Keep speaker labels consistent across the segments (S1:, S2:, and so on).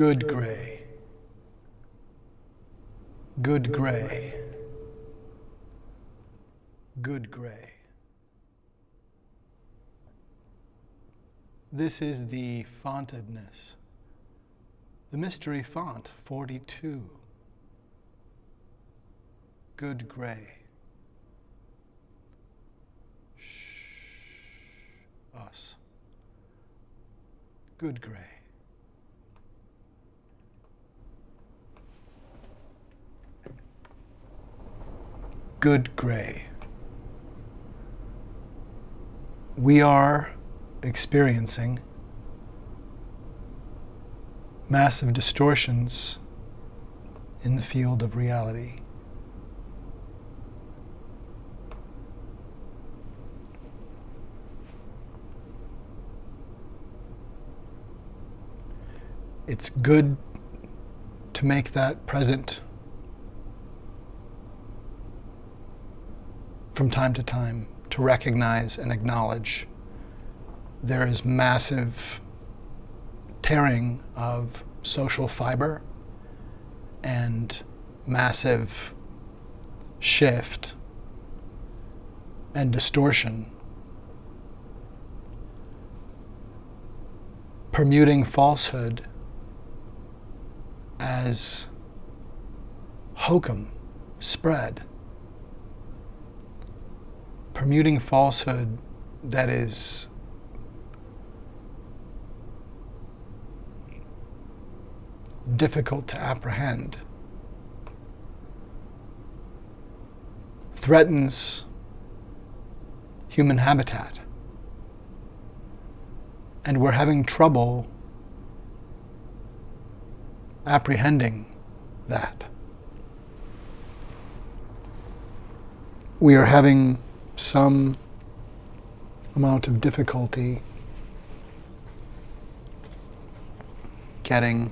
S1: Good gray. Good gray. Good gray. This is the fontedness. The mystery font 42. Good gray. Shh. Us. Good gray. Good gray. We are experiencing massive distortions in the field of reality. It's good to make that present from time to time, to recognize and acknowledge there is massive tearing of social fiber and massive shift and distortion, permuting falsehood as hokum spread, permuting falsehood that is difficult to apprehend, threatens human habitat. And we're having trouble apprehending that. We are having some amount of difficulty getting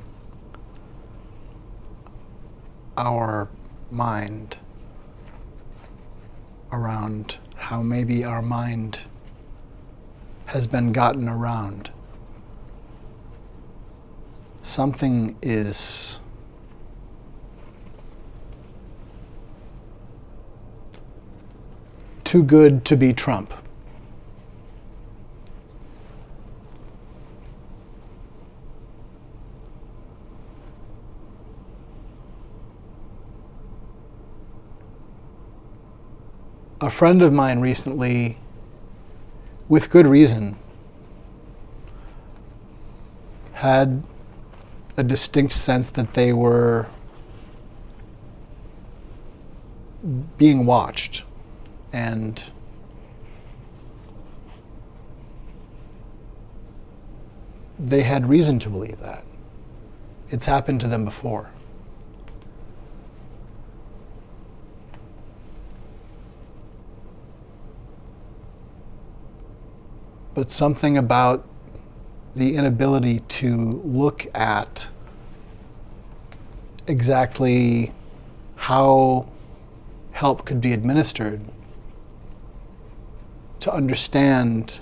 S1: our mind around how maybe our mind has been gotten around. Something is too good to be Trump. A friend of mine recently, with good reason, had a distinct sense that they were being watched, and they had reason to believe that. It's happened to them before. But something about the inability to look at exactly how help could be administered to understand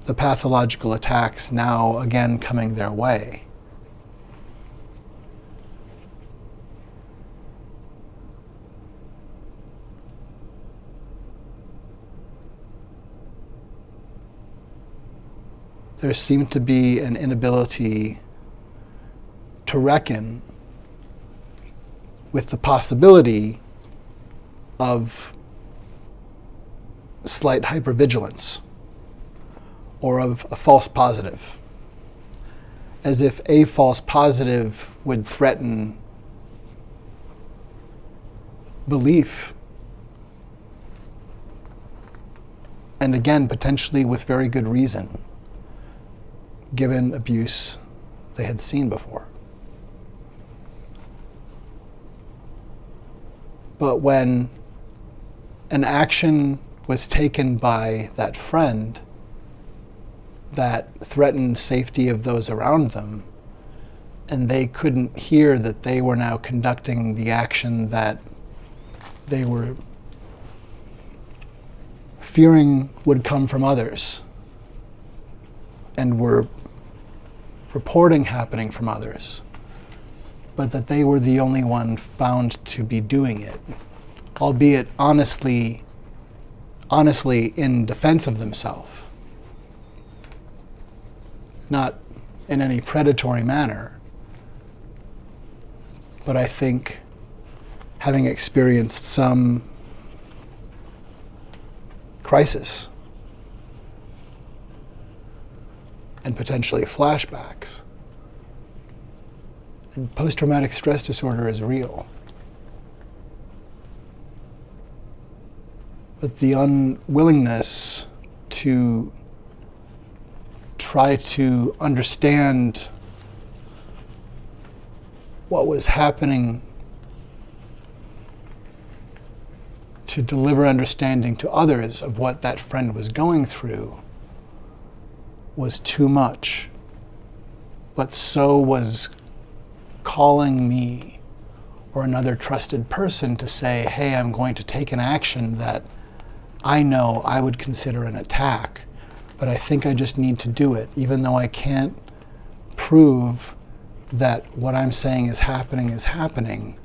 S1: the pathological attacks now again coming their way. There seemed to be an inability to reckon with the possibility of slight hypervigilance or of a false positive, as if a false positive would threaten belief, and again, potentially with very good reason, given abuse they had seen before. But when an action was taken by that friend that threatened safety of those around them, and they couldn't hear that they were now conducting the action that they were fearing would come from others, and were reporting happening from others, but that they were the only one found to be doing it, albeit honestly in defense of themselves, not in any predatory manner. But I think, having experienced some crisis and potentially flashbacks, and post-traumatic stress disorder is real. But the unwillingness to try to understand what was happening, to deliver understanding to others of what that friend was going through, was too much. But so was calling me or another trusted person to say, hey, I'm going to take an action that I know I would consider an attack, but I think I just need to do it, even though I can't prove that what I'm saying is happening is happening.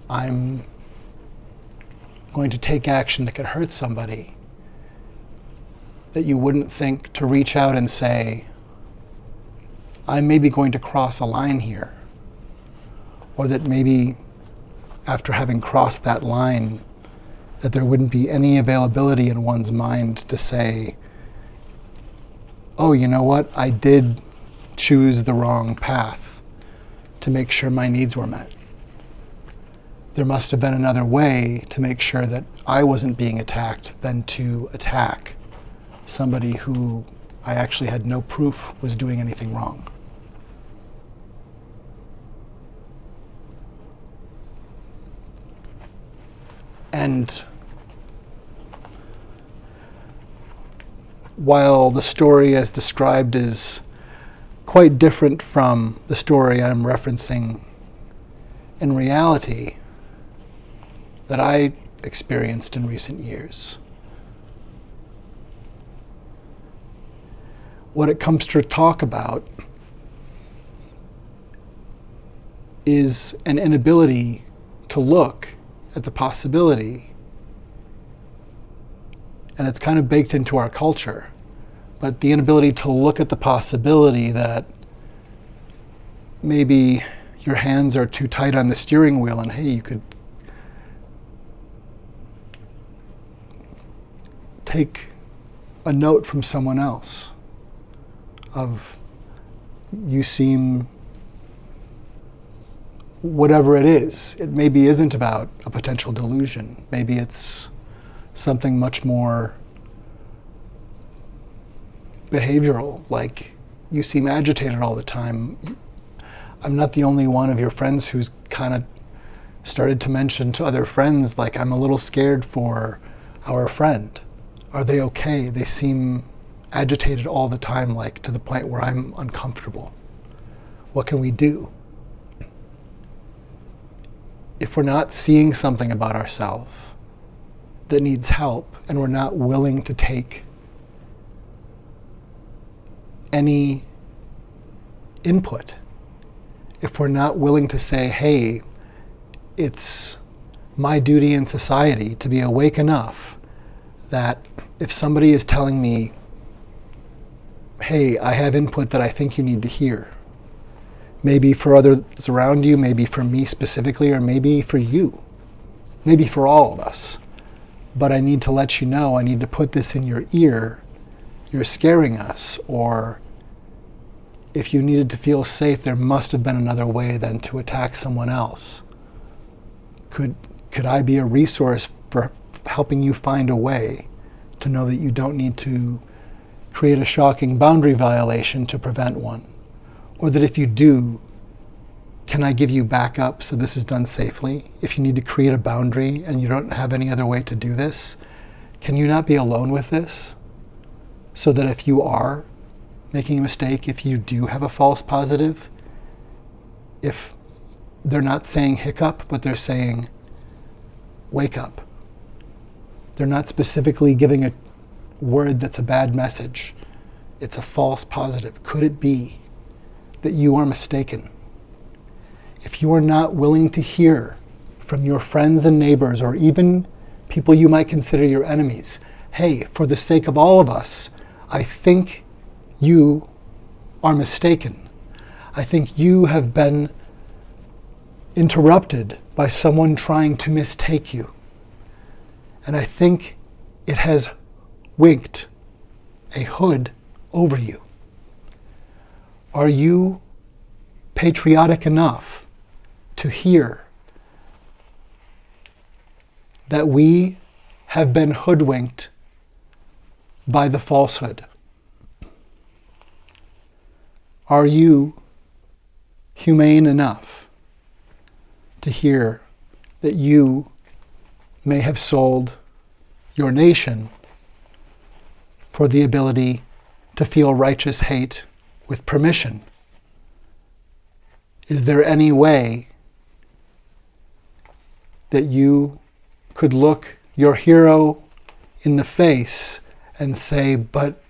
S1: I'm going to take action that could hurt somebody, that you wouldn't think to reach out and say, I'm maybe going to cross a line here. Or that maybe after having crossed that line, that there wouldn't be any availability in one's mind to say, oh, you know what? I did choose the wrong path to make sure my needs were met. There must have been another way to make sure that I wasn't being attacked than to attack somebody who I actually had no proof was doing anything wrong. And while the story as described is quite different from the story I'm referencing in reality that I experienced in recent years, what it comes to talk about is an inability to look at the possibility. And it's kind of baked into our culture, but the inability to look at the possibility that maybe your hands are too tight on the steering wheel and hey, you could take a note from someone else of, you seem, whatever it is. It maybe isn't about a potential delusion. Maybe it's something much more behavioral, like you seem agitated all the time. I'm not the only one of your friends who's kind of started to mention to other friends, like, I'm a little scared for our friend. Are they okay? They seem agitated all the time, like to the point where I'm uncomfortable. What can we do? If we're not seeing something about ourselves that needs help and we're not willing to take any input, if we're not willing to say, hey, it's my duty in society to be awake enough that if somebody is telling me, hey, I have input that I think you need to hear, maybe for others around you, maybe for me specifically, or maybe for you, maybe for all of us, but I need to let you know, I need to put this in your ear, you're scaring us, or if you needed to feel safe, there must have been another way than to attack someone else. Could I be a resource for helping you find a way to know that you don't need to create a shocking boundary violation to prevent one? Or that if you do, can I give you backup so this is done safely? If you need to create a boundary and you don't have any other way to do this, can you not be alone with this? So that if you are making a mistake, if you do have a false positive, if they're not saying hiccup, but they're saying wake up. They're not specifically giving a word that's a bad message, it's a false positive. Could it be that you are mistaken? If you are not willing to hear from your friends and neighbors, or even people you might consider your enemies, hey, for the sake of all of us, I think you are mistaken. I think you have been interrupted by someone trying to mistake you. And I think it has winked a hood over you. Are you patriotic enough to hear that we have been hoodwinked by the falsehood? Are you humane enough to hear that you may have sold your nation for the ability to feel righteous hate with permission? Is there any way that you could look your hero in the face and say, but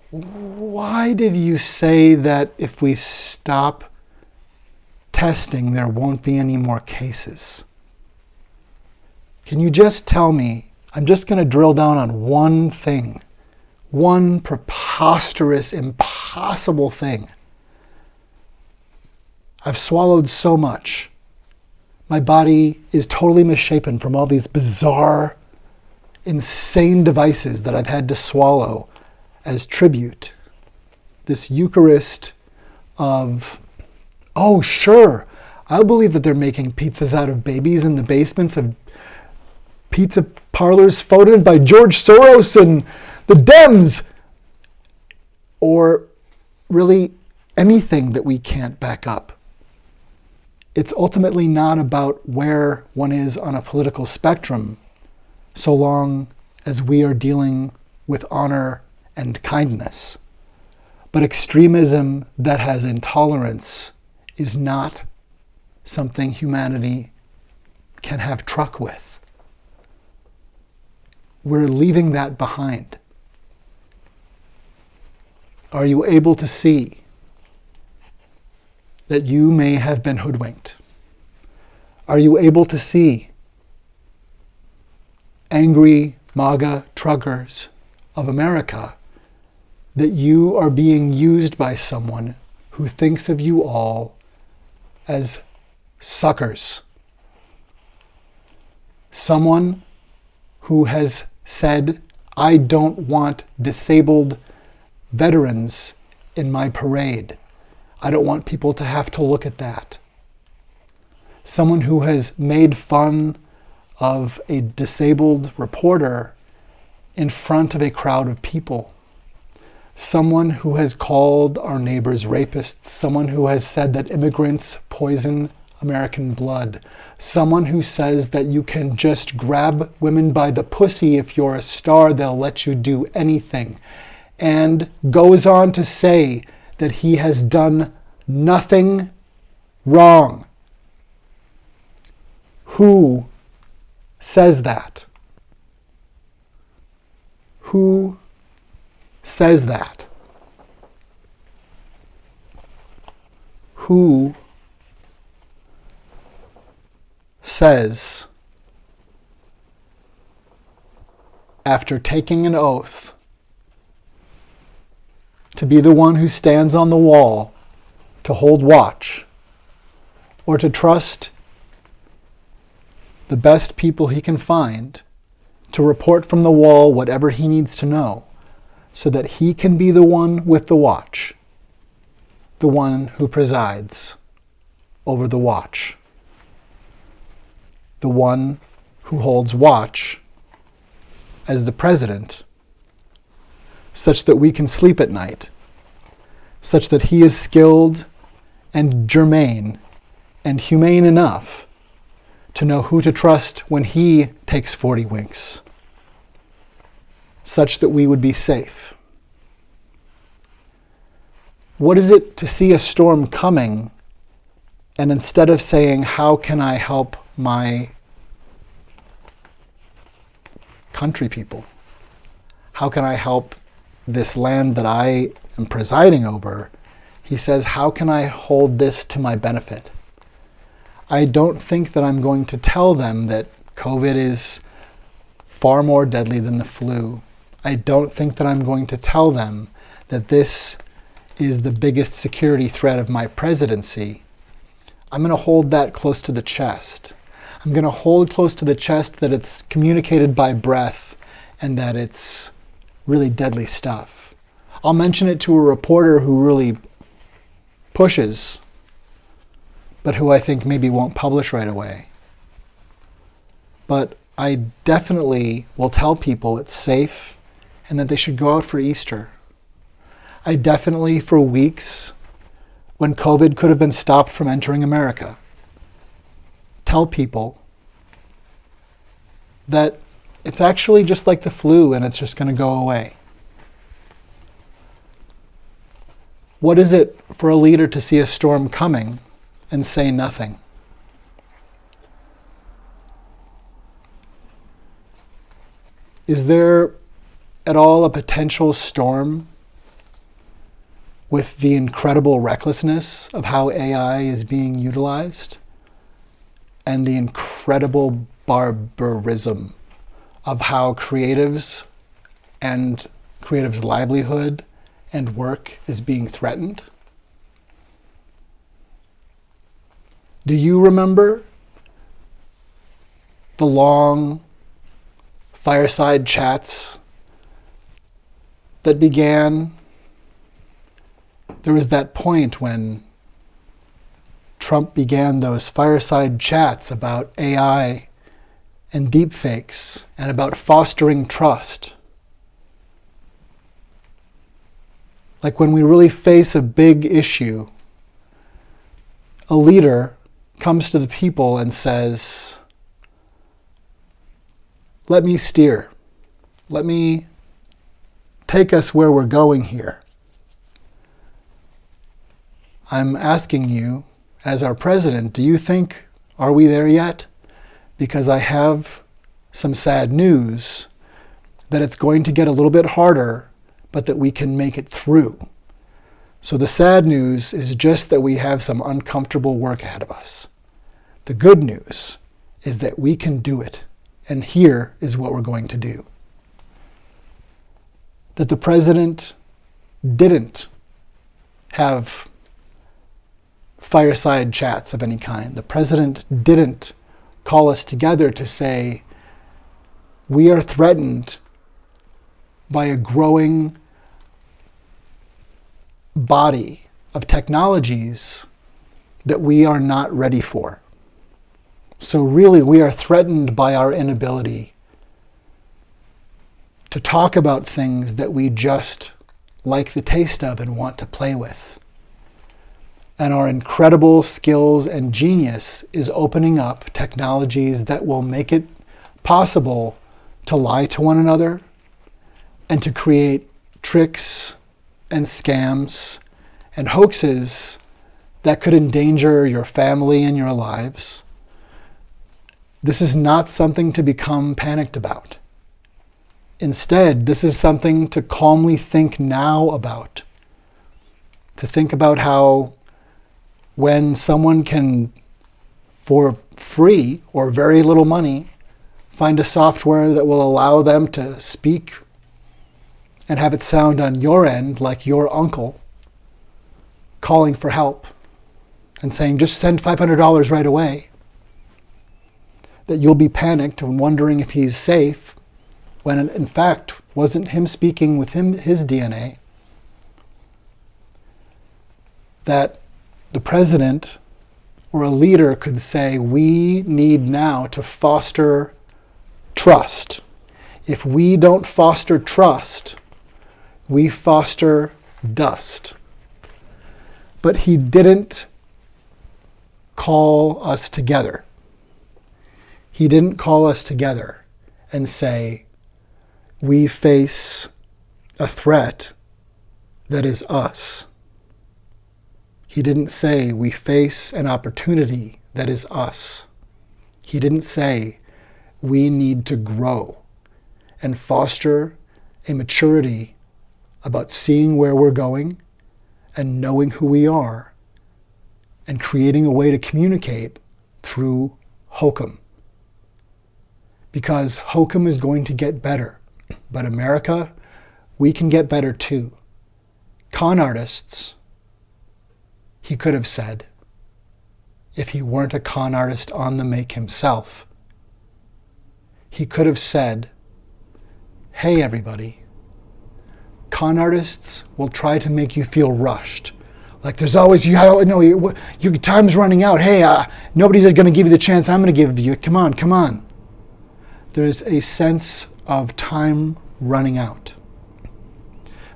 S1: why did you say that if we stop testing, there won't be any more cases? Can you just tell me, I'm just going to drill down on one thing, one preposterous, impossible thing. I've swallowed so much. My body is totally misshapen from all these bizarre, insane devices that I've had to swallow as tribute. This Eucharist of, oh sure, I believe that they're making pizzas out of babies in the basements of pizza parlors funded by George Soros and the Dems. Or really anything that we can't back up. It's ultimately not about where one is on a political spectrum, so long as we are dealing with honor and kindness. But extremism that has intolerance is not something humanity can have truck with. We're leaving that behind. Are you able to see that you may have been hoodwinked? Are you able to see, angry MAGA truckers of America, that you are being used by someone who thinks of you all as suckers? Someone who has said, I don't want disabled veterans in my parade. I don't want people to have to look at that. Someone who has made fun of a disabled reporter in front of a crowd of people. Someone who has called our neighbors rapists. Someone who has said that immigrants poison American blood. Someone who says that you can just grab women by the pussy. If you're a star, they'll let you do anything. And goes on to say that he has done nothing wrong. Who says that? Who says that? Who says, after taking an oath to be the one who stands on the wall to hold watch, or to trust the best people he can find to report from the wall whatever he needs to know, so that he can be the one with the watch, the one who presides over the watch, the one who holds watch as the president, such that we can sleep at night, such that he is skilled and germane and humane enough to know who to trust when he takes 40 winks, such that we would be safe. What is it to see a storm coming, and instead of saying, how can I help my country people? How can I help this land that I am presiding over, he says, how can I hold this to my benefit? I don't think that I'm going to tell them that COVID is far more deadly than the flu. I don't think that I'm going to tell them that this is the biggest security threat of my presidency. I'm going to hold that close to the chest. I'm going to hold close to the chest that it's communicated by breath and that it's really deadly stuff. I'll mention it to a reporter who really pushes, but who I think maybe won't publish right away. But I definitely will tell people it's safe and that they should go out for Easter. I definitely, for weeks, when COVID could have been stopped from entering America, tell people that it's actually just like the flu and it's just going to go away. What is it for a leader to see a storm coming and say nothing? Is there at all a potential storm with the incredible recklessness of how AI is being utilized and the incredible barbarism of how creatives and creatives' livelihood and work is being threatened? Do you remember the long fireside chats that began? There was that point when Trump began those fireside chats about AI and deepfakes and about fostering trust. Like when we really face a big issue, a leader comes to the people and says, let me steer. Let me take us where we're going here. I'm asking you, as our president, do you think, are we there yet? Because I have some sad news that it's going to get a little bit harder, but that we can make it through. So the sad news is just that we have some uncomfortable work ahead of us. The good news is that we can do it. And here is what we're going to do. That the president didn't have fireside chats of any kind. The president didn't call us together to say, we are threatened by a growing body of technologies that we are not ready for. So really, we are threatened by our inability to talk about things that we just like the taste of and want to play with. And our incredible skills and genius is opening up technologies that will make it possible to lie to one another and to create tricks and scams and hoaxes that could endanger your family and your lives. This is not something to become panicked about. Instead, this is something to calmly think now about. To think about how when someone can, for free or very little money, find a software that will allow them to speak and have it sound on your end like your uncle calling for help and saying, just send $500 right away, that you'll be panicked and wondering if he's safe, when it, in fact, wasn't him speaking with his DNA. That the president or a leader could say, we need now to foster trust. If we don't foster trust, we foster dust. But he didn't call us together. He didn't call us together and say, we face a threat that is us. He didn't say, we face an opportunity that is us. He didn't say, we need to grow and foster a maturity about seeing where we're going and knowing who we are and creating a way to communicate through hokum. Because hokum is going to get better. But America, we can get better too. Con artists, he could have said, if he weren't a con artist on the make himself, he could have said, hey everybody, con artists will try to make you feel rushed. Like there's always, your time's running out. Hey, nobody's going to give you the chance I'm going to give you. Come on. There's a sense of time running out.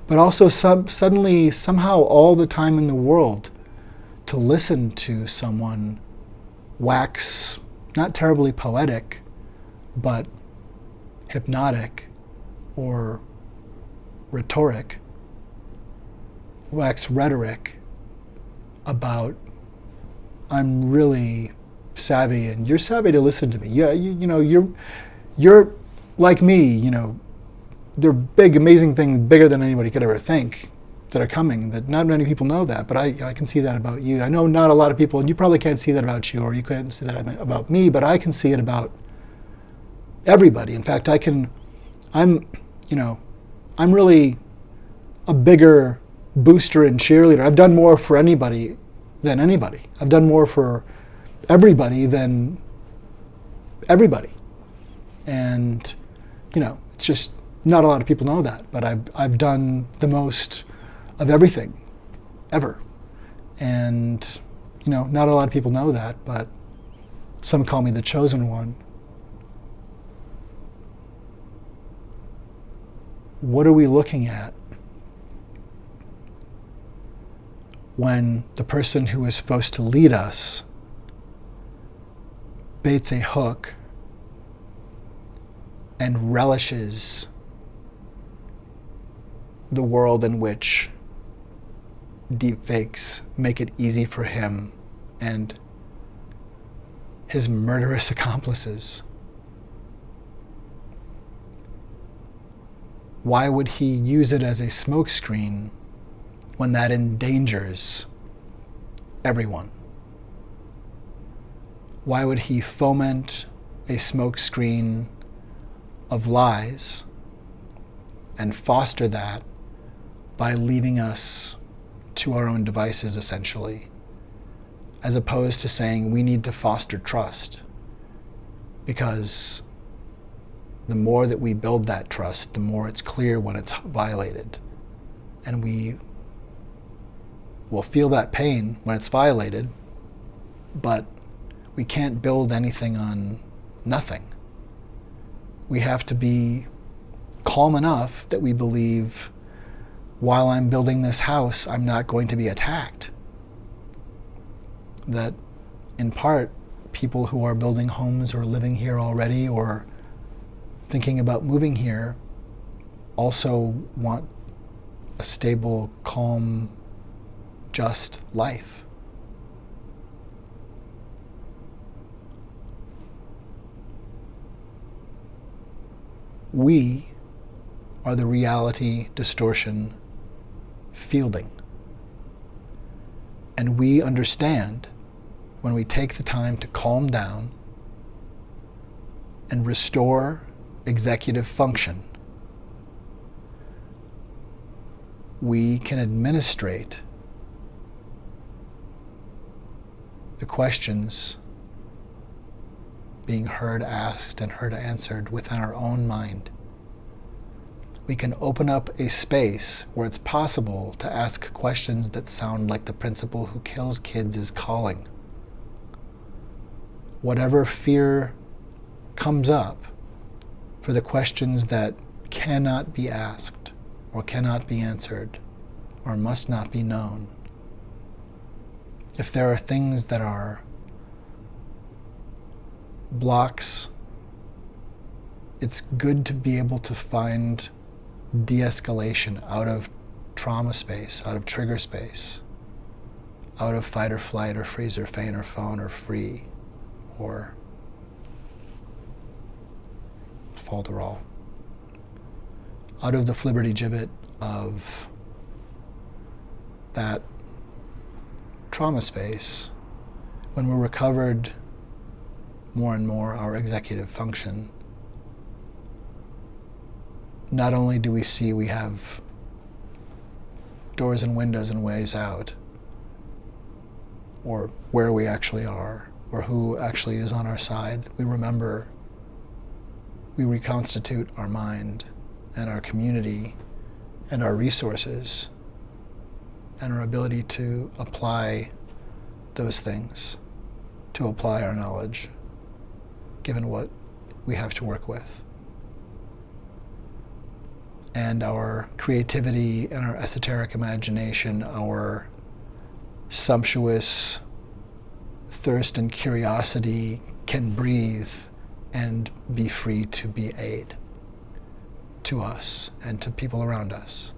S1: But also suddenly, somehow, all the time in the world to listen to someone wax, not terribly poetic, but hypnotic or rhetoric, wax rhetoric about, I'm really savvy and you're savvy to listen to me. Yeah, you're like me, there are big, amazing things, bigger than anybody could ever think, that are coming, that not many people know that, but I can see that about you. I know not a lot of people, and you probably can't see that about you, or you can't see that about me, but I can see it about everybody. In fact, I'm really a bigger booster and cheerleader. I've done more for anybody than anybody. I've done more for everybody than everybody. And, it's just not a lot of people know that, but I've done the most of everything ever. And, not a lot of people know that, but some call me the chosen one. What are we looking at when the person who is supposed to lead us baits a hook and relishes the world in which deepfakes make it easy for him and his murderous accomplices? Why would he use it as a smokescreen when that endangers everyone? Why would he foment a smokescreen of lies and foster that by leaving us to our own devices, essentially, as opposed to saying we need to foster trust? Because the more that we build that trust, the more it's clear when it's violated. And we will feel that pain when it's violated, but we can't build anything on nothing. We have to be calm enough that we believe, while I'm building this house, I'm not going to be attacked. That, in part, people who are building homes or living here already or thinking about moving here also want a stable, calm, just life. We are the reality distortion fielding. And we understand when we take the time to calm down and restore executive function, we can administrate the questions being heard, asked, and heard answered within our own mind. We can open up a space where it's possible to ask questions that sound like the principal who kills kids is calling. Whatever fear comes up for the questions that cannot be asked, or cannot be answered, or must not be known. If there are things that are blocks, it's good to be able to find de-escalation out of trauma space, out of trigger space, out of fight or flight or freeze or feign or phone or free or falderall, out of the flibberty-gibbet, of that trauma space, when we're recovered more and more our executive function, not only do we see we have doors and windows and ways out, or where we actually are, or who actually is on our side, we remember, we reconstitute our mind and our community and our resources and our ability to apply those things, to apply our knowledge, given what we have to work with. And our creativity and our esoteric imagination, our sumptuous thirst and curiosity can breathe and be free to be aid to us and to people around us.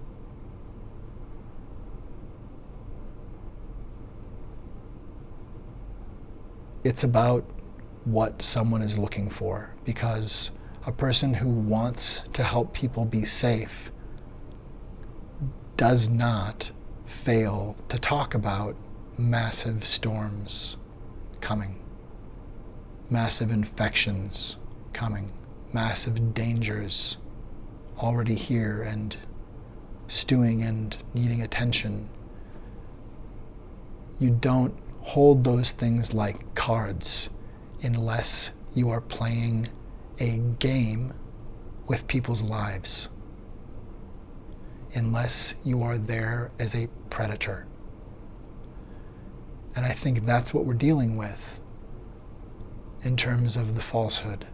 S1: It's about what someone is looking for, because a person who wants to help people be safe does not fail to talk about massive storms coming, massive infections coming, massive dangers already here and stewing and needing attention. You don't hold those things like cards unless you are playing a game with people's lives, unless you are there as a predator. And I think that's what we're dealing with in terms of the falsehood.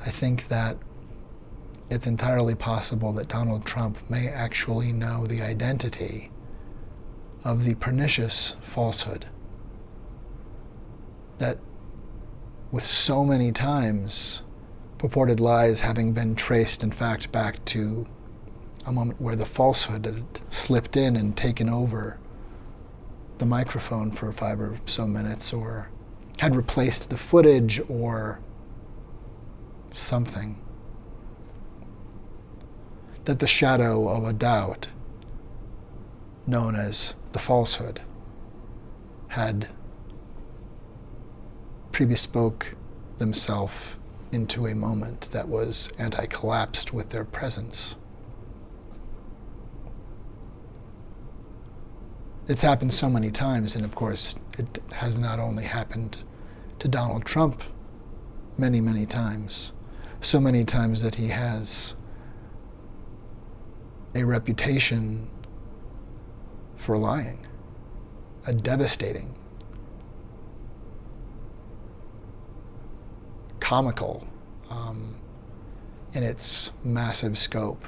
S1: I think that it's entirely possible that Donald Trump may actually know the identity of the pernicious falsehood that, with so many times purported lies having been traced, in fact, back to a moment where the falsehood had slipped in and taken over the microphone for 5 or so minutes, or had replaced the footage, or something, that the shadow of a doubt known as the falsehood had predisposed themselves into a moment that was anti-collapsed with their presence. It's happened so many times, and of course it has not only happened to Donald Trump many, many times, so many times that he has a reputation for lying, a devastating, comical in its massive scope,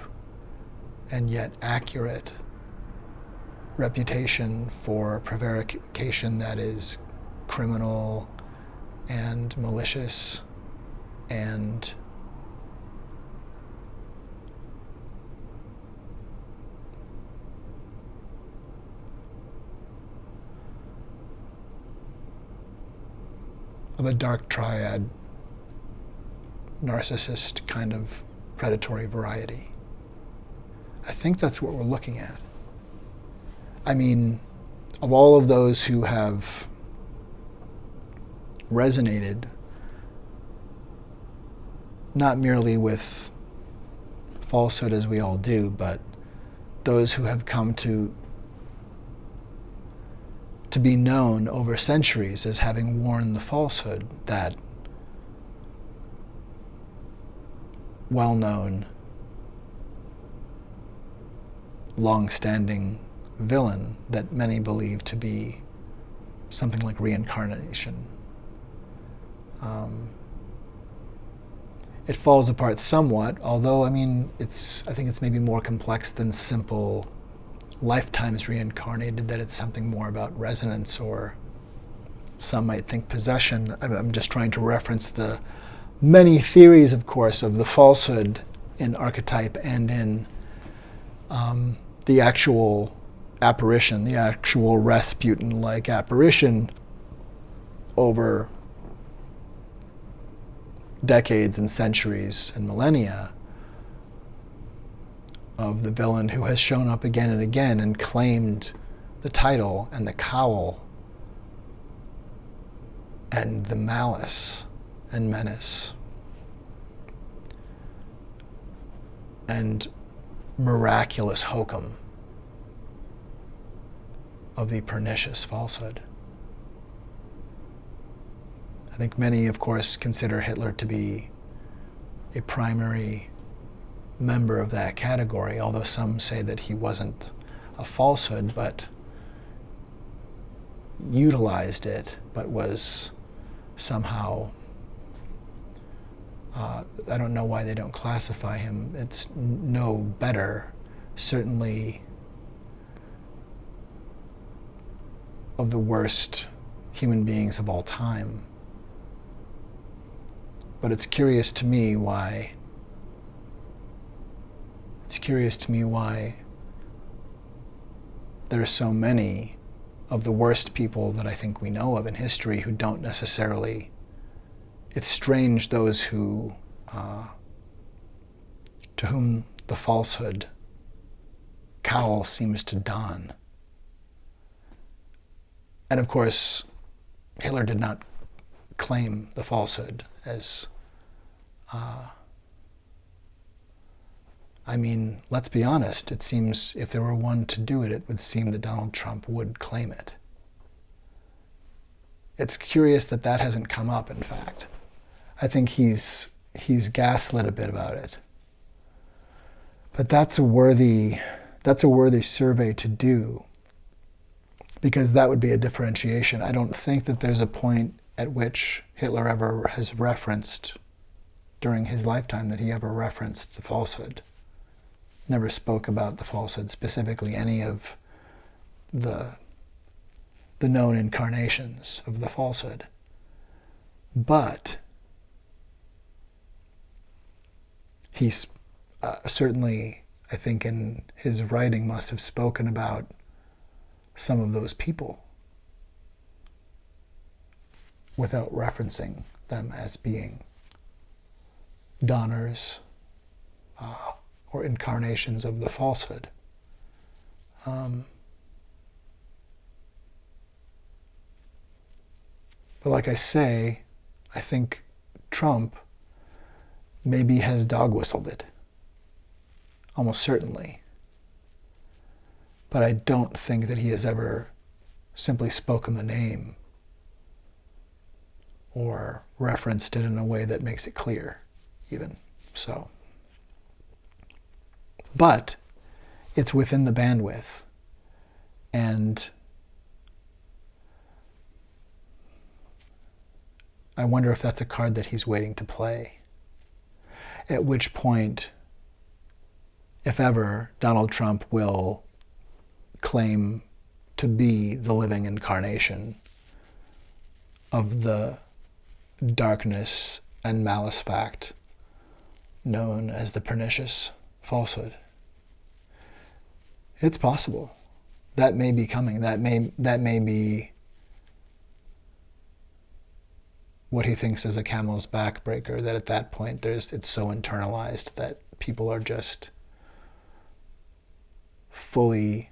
S1: and yet accurate reputation for prevarication that is criminal and malicious and of a dark triad, narcissist kind of predatory variety. I think that's what we're looking at. I mean, of all of those who have resonated not merely with falsehood as we all do, but those who have come to be known over centuries as having worn the falsehood, that well-known, long-standing villain that many believe to be something like reincarnation. It falls apart somewhat, although, I mean, I think it's maybe more complex than simple lifetimes reincarnated, that it's something more about resonance, or some might think possession. I'm just trying to reference the many theories, of course, of the falsehood in archetype and in the actual apparition, the actual Rasputin-like apparition over decades and centuries and millennia, of the villain who has shown up again and again and claimed the title and the cowl and the malice and menace and miraculous hokum of the pernicious falsehood. I think many, of course, consider Hitler to be a primary member of that category, although some say that he wasn't a falsehood, but utilized it, but was somehow, I don't know why they don't classify him. It's no better, certainly, of the worst human beings of all time. But it's curious to me why there are so many of the worst people that I think we know of in history who don't necessarily. It's strange those who, to whom the falsehood cowl seems to don. And of course, Hitler did not claim the falsehood as, I mean, let's be honest, it seems if there were one to do it, it would seem that Donald Trump would claim it. It's curious that that hasn't come up, in fact. I think he's gaslit a bit about it. But that's a worthy survey to do, because that would be a differentiation. I don't think that there's a point at which Hitler ever has referenced, during his lifetime, that he ever referenced the falsehood. Never spoke about the falsehood, specifically any of the known incarnations of the falsehood. But he's certainly, I think, in his writing must have spoken about some of those people without referencing them as being donners or incarnations of the falsehood. But like I say, I think Trump maybe has dog-whistled it, almost certainly. But I don't think that he has ever simply spoken the name or referenced it in a way that makes it clear, even so. But it's within the bandwidth, and I wonder if that's a card that he's waiting to play. At which point, if ever, Donald Trump will claim to be the living incarnation of the darkness and malice fact known as the pernicious falsehood. It's possible. That may be coming. That may be what he thinks is a camel's back breaker, that at that point it's so internalized that people are just fully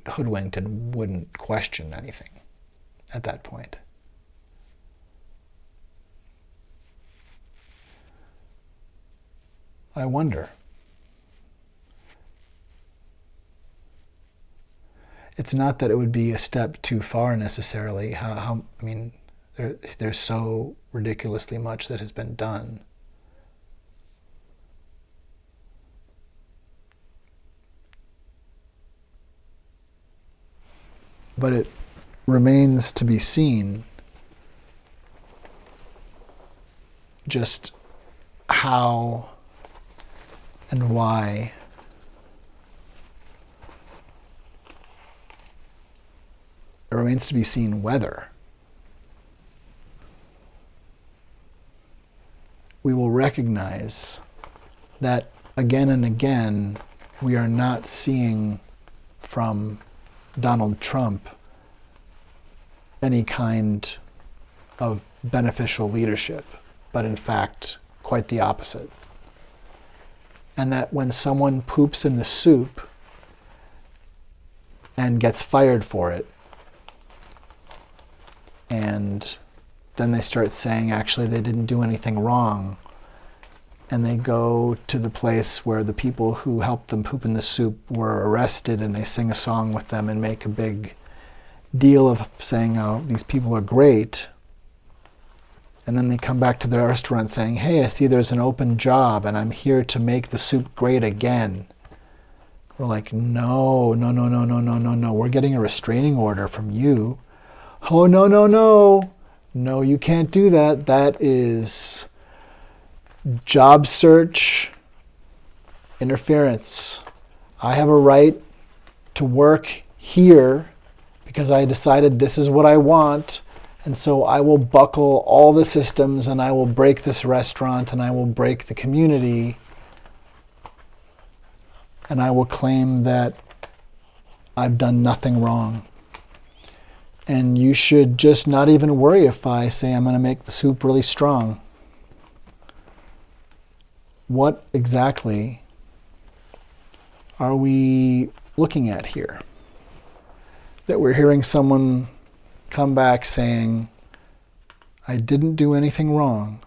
S1: hoodwinked and wouldn't question anything at that point. I wonder. It's not that it would be a step too far necessarily. I mean, there's so ridiculously much that has been done. But it remains to be seen just how and why it remains to be seen whether we will recognize that again and again we are not seeing from Donald Trump any kind of beneficial leadership, but in fact quite the opposite. And that when someone poops in the soup and gets fired for it, and then they start saying actually they didn't do anything wrong, and they go to the place where the people who helped them poop in the soup were arrested, and they sing a song with them and make a big deal of saying, oh, these people are great. And then they come back to the restaurant saying, hey, I see there's an open job and I'm here to make the soup great again. We're like, no. We're getting a restraining order from you. Oh, no. No, you can't do that. That is job search interference. I have a right to work here because I decided this is what I want. And so I will buckle all the systems and I will break this restaurant and I will break the community. And I will claim that I've done nothing wrong. And you should just not even worry if I say I'm going to make the soup really strong. What exactly are we looking at here? That we're hearing someone come back saying, I didn't do anything wrong.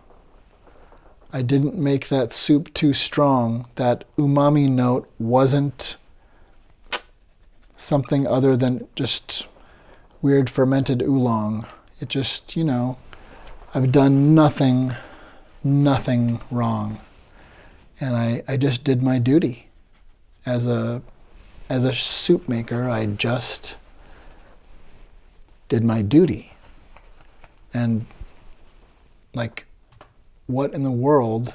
S1: I didn't make that soup too strong. That umami note wasn't something other than just weird fermented oolong. It just, I've done nothing wrong. And I just did my duty. As a soup maker, I just did my duty. And what in the world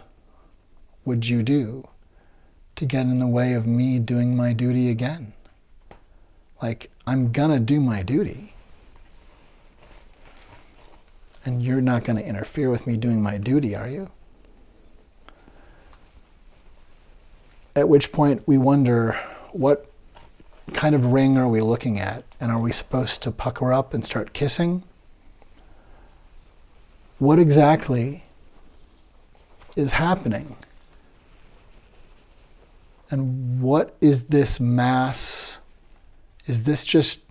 S1: would you do to get in the way of me doing my duty again? I'm gonna do my duty. And you're not gonna interfere with me doing my duty, are you? At which point we wonder, what kind of ring are we looking at? And are we supposed to pucker up and start kissing? What exactly is happening? And what is this mass? Is this just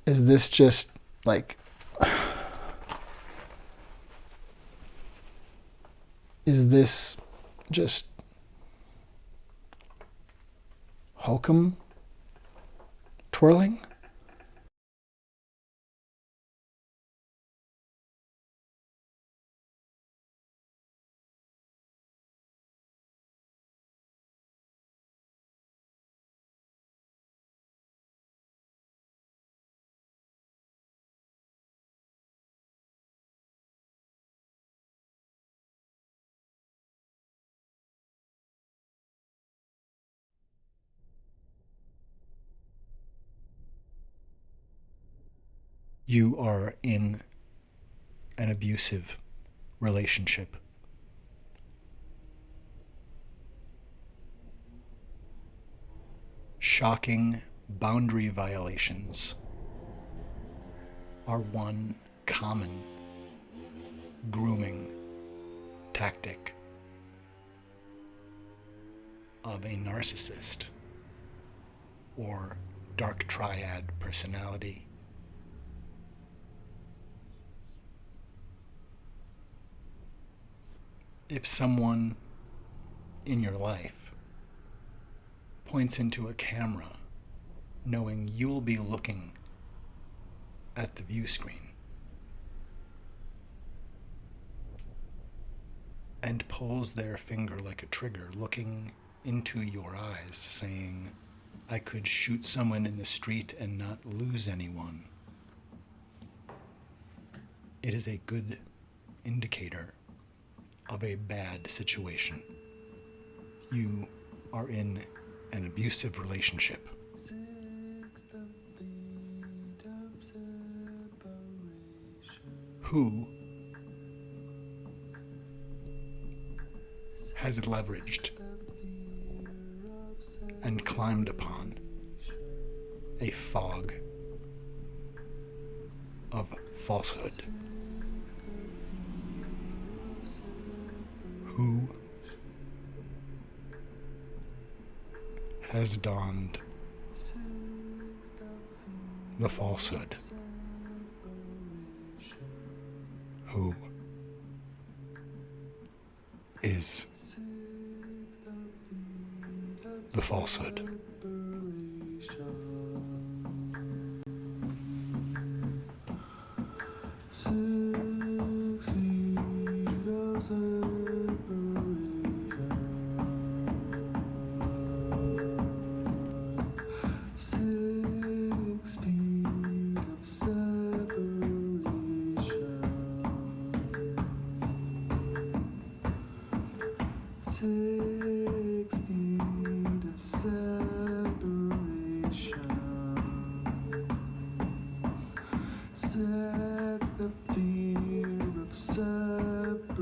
S1: is this just hokum twirling? You are in an abusive relationship. Shocking boundary violations are one common grooming tactic of a narcissist or dark triad personality. If someone in your life points into a camera knowing you'll be looking at the view screen and pulls their finger like a trigger looking into your eyes saying, I could shoot someone in the street and not lose anyone, it is a good indicator of a bad situation. You are in an abusive relationship. Who has leveraged and climbed upon a fog of falsehood Who has donned the falsehood? Who is the falsehood?
S2: Sets the fear of separation.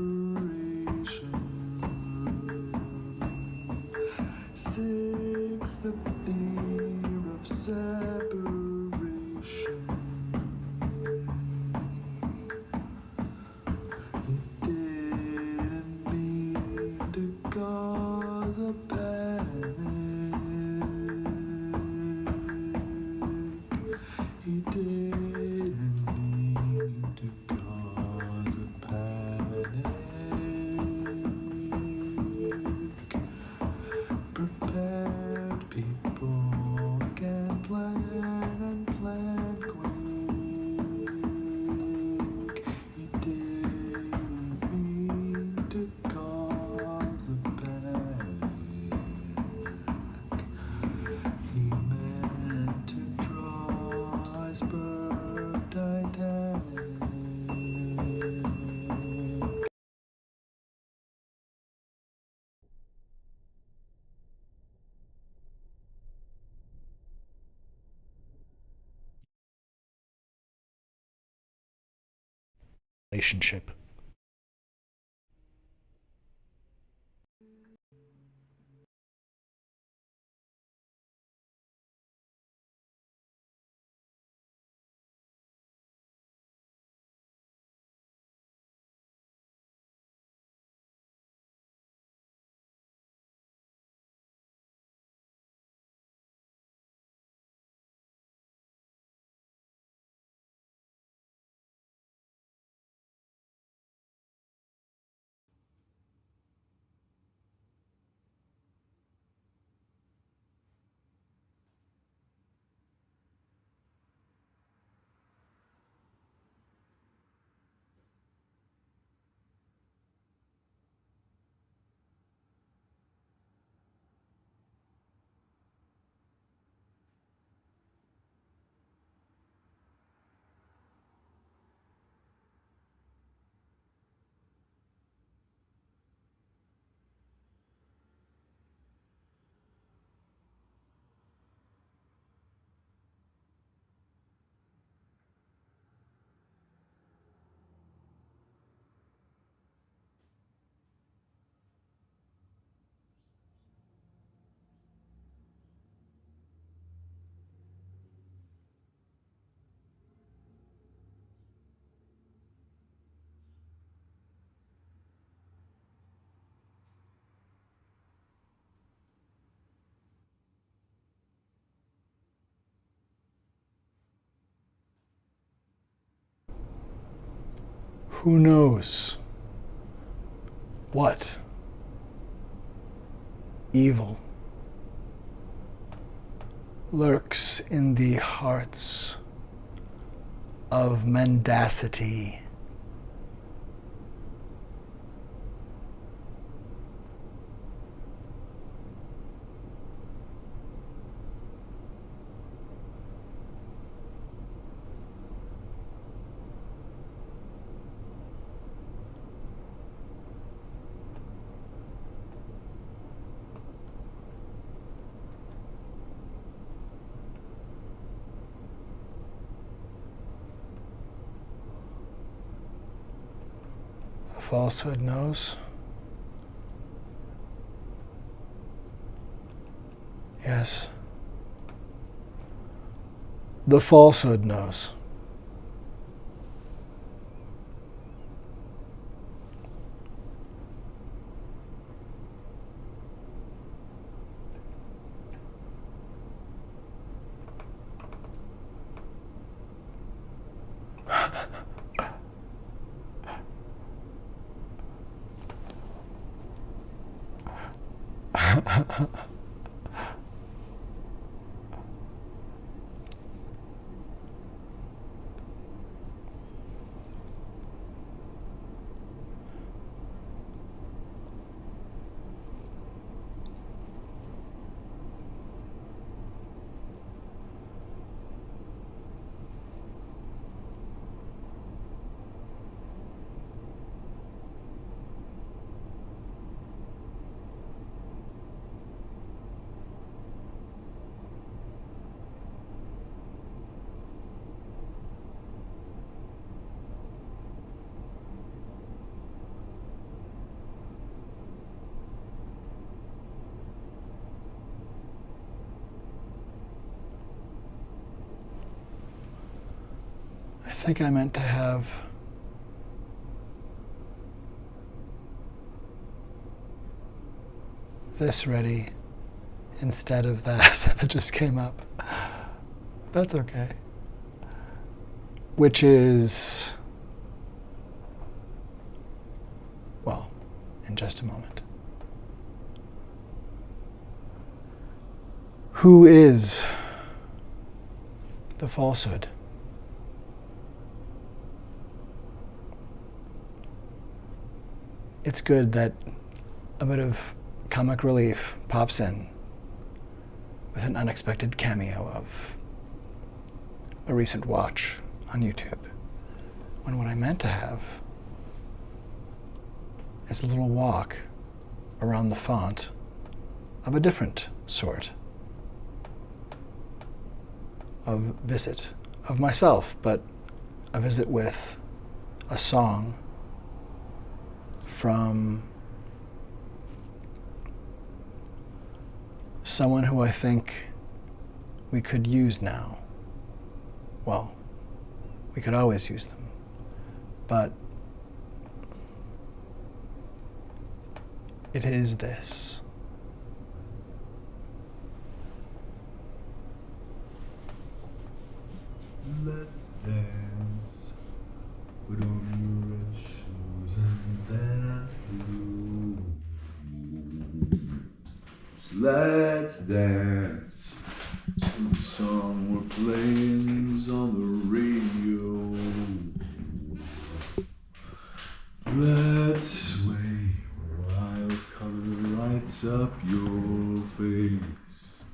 S2: 6 the fear of separation. He didn't mean to cause a panic. He didn't mean to cause a panic. Prepared people can plan and plan quick. He didn't mean to cause a panic. He meant to draw iceberg Titanic.
S1: Relationship. Who knows what evil lurks in the hearts of mendacity? Falsehood knows. Yes. The falsehood knows. I think I meant to have this ready instead of that that just came up. That's okay. Which is, well, in just a moment. Who is the falsehood? It's good that a bit of comic relief pops in with an unexpected cameo of a recent watch on YouTube, when what I meant to have is a little walk around the font of a different sort of visit of myself, but a visit with a song from someone who I think we could use now. Well, we could always use them, but it is this.
S2: Let's dance. Put on your red shoes and dance through. So let's dance to the song we're playing on the radio. Let's sway while color lights up your face.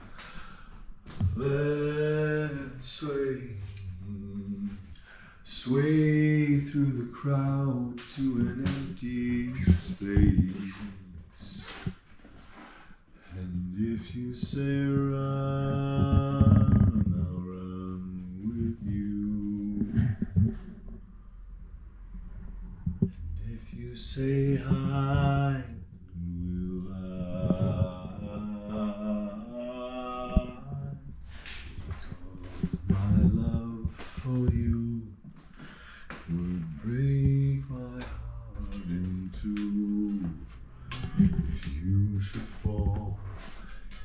S2: Let's sway through the crowd to an empty space. And if you say run, I'll run with you. And if you say hi, we'll hide. Because my love for you would break my heart in two. If you should fall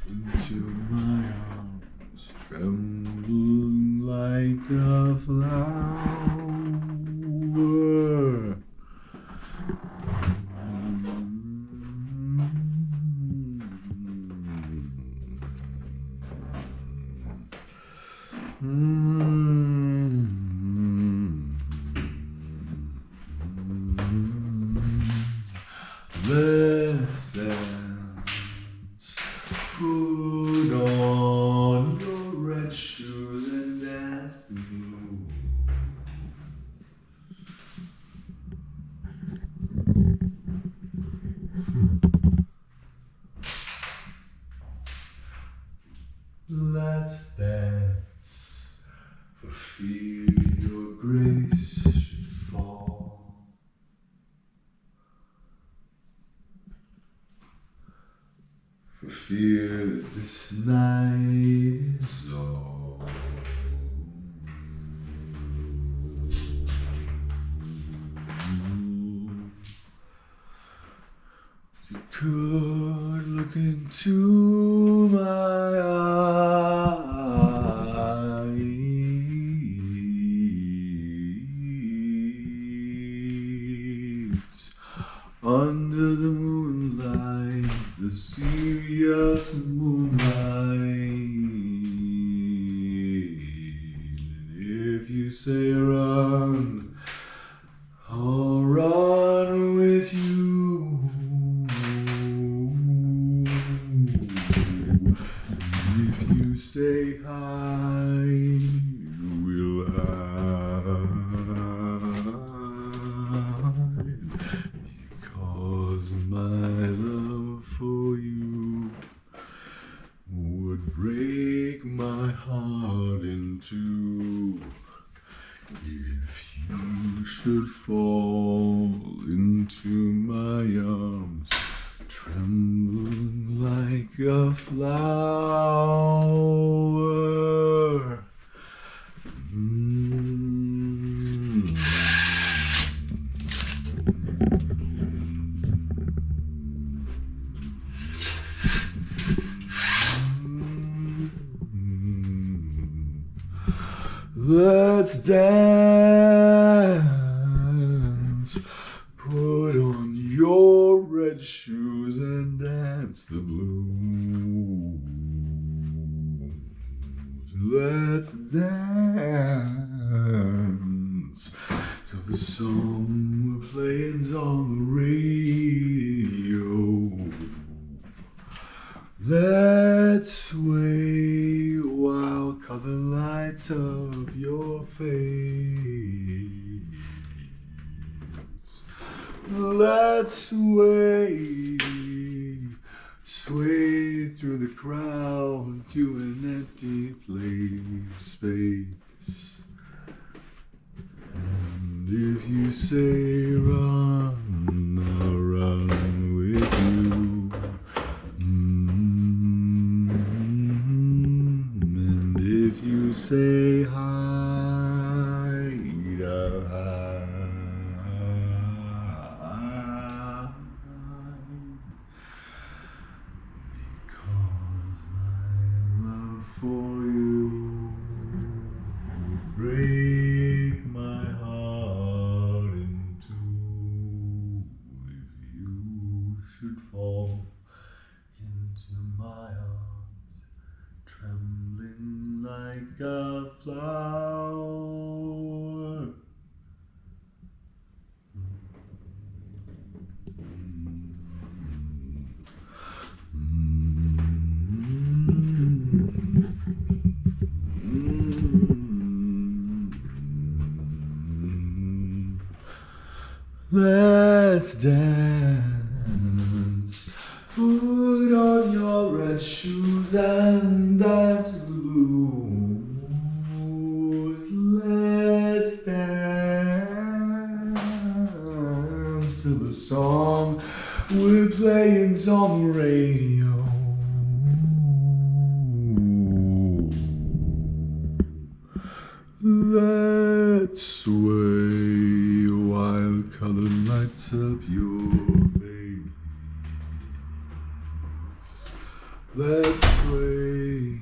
S2: into my arms, trembling like a flower. Let's dance. Put on your red shoes and dance the blues. Let's dance for fear your grace should fall. For fear that this night is all. You could look into my eyes. Under the moonlight, the sea just moonlight. If you say run, I'll run with you. If you say hi, we'll hide. Because my love for you would break my heart in two. If you should fall into my arms, trembling like a flower. Let's dance. Put on your red shoes and dance the blues. Let's dance till the song we're playing's on the radio. Let's sway while color lights up your face. Let's sway, sway through the crowd to an empty space. And if you say run, I'll run with you. And if you say hide, I'll hide. Because my love for you would break my heart in two. If you should fall into my arms, trembling like a flower. Let's dance. Put on your red shoes and dance the blues. Let's dance to the song we're playing's on the radio. Let's sway while color lights up your face. Let's sway,